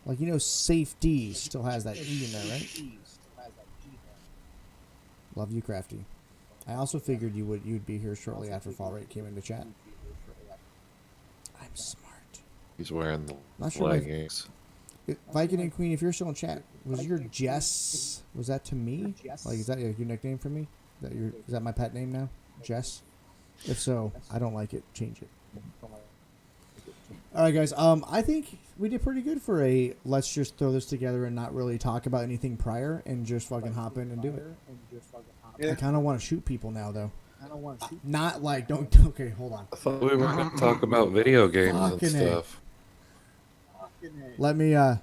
Like, you know, safety still has that E in there, right? Love you, Crafty. I also figured you'd be here shortly after Fall Right came into chat. I'm smart. He's wearing the Not sure leggings. Viking and Queen, if you're still in chat, was your Jess? Was that to me? Like, is that your nickname for me? Is that my pet name now? Jess? If so, I don't like it. Change it. All right, guys. I think we did pretty good for a let's just throw this together and not really talk about anything prior and just fucking hop in and do it. I kind of want to shoot people now, though. Not like don't. Okay, hold on. I thought we were going to talk about video games and stuff. Let me. I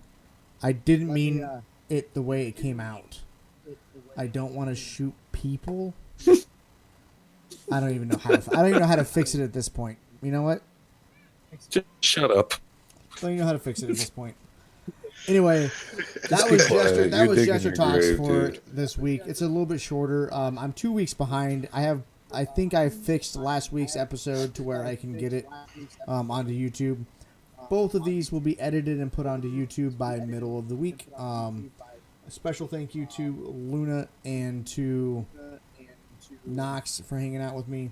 didn't mean it the way it came out. I don't want to shoot people. I don't even know how to. I don't even know how to fix it at this point. You know what? Just shut up. I don't even know how to fix it at this point. Anyway, that be was quiet. Jester. That You're was digging Jester your Talks grave, for dude. this week. It's a little bit shorter. I'm 2 weeks behind. I think I fixed last week's episode to where I can get it onto YouTube. Both of these will be edited and put onto YouTube by middle of the week. A special thank you to Luna and to Knox for hanging out with me.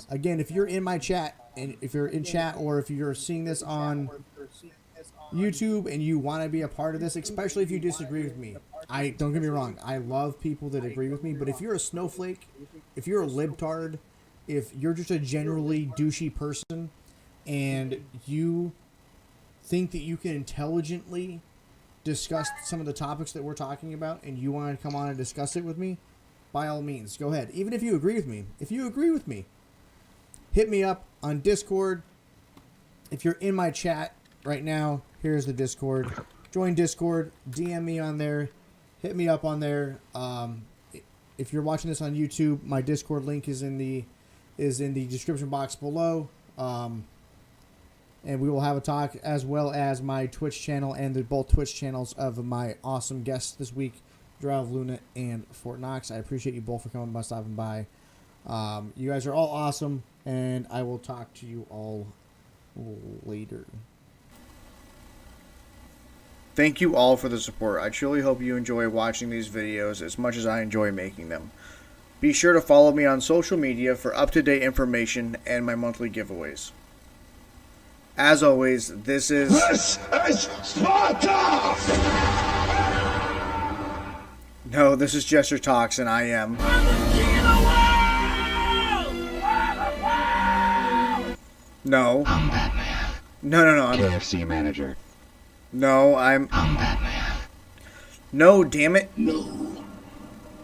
Again, if you're in my chat, and if you're in chat or if you're seeing this on YouTube and you want to be a part of this, especially if you disagree with me, don't get me wrong, I love people that agree with me, but if you're a snowflake, if you're a libtard, if you're just a generally douchey person and you think that you can intelligently discuss some of the topics that we're talking about and you want to come on and discuss it with me, by all means, go ahead. Even if you agree with me. If you agree with me, hit me up on Discord. If you're in my chat right now, here's the Discord. Join Discord. DM me on there. Hit me up on there. If you're watching this on YouTube, my Discord link is in the description box below. And we will have a talk, as well as my Twitch channel and both Twitch channels of my awesome guests this week, Drow of Luna and Fort Knox. I appreciate you both for coming by, stopping by. You guys are all awesome, and I will talk to you all later. Thank you all for the support. I truly hope you enjoy watching these videos as much as I enjoy making them. Be sure to follow me on social media for up-to-date information and my monthly giveaways. As always, this is Sparta! No, this is Jester Talks, and I am No. I'm Batman. No. KFC manager. No, I'm Batman. No, damn it. No.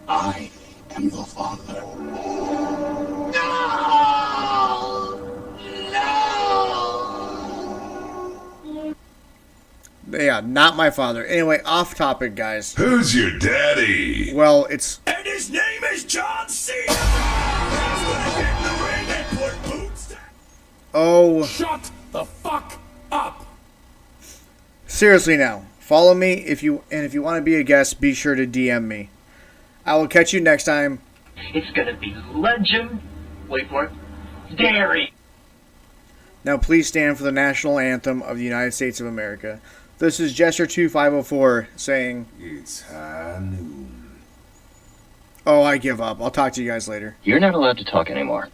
I am the father. Yeah, not my father. Anyway, off topic, guys. Who's your daddy? Well, it's... And his name is John Cena! He's gonna get in the ring and put boots down. Oh... Shut the fuck up! Seriously now. Follow me, if you want to be a guest, be sure to DM me. I will catch you next time. It's gonna be legend. Wait for it. Dairy. Now please stand for the national anthem of the United States of America. This is Jester2504 saying... It's high noon. Oh, I give up. I'll talk to you guys later. You're not allowed to talk anymore.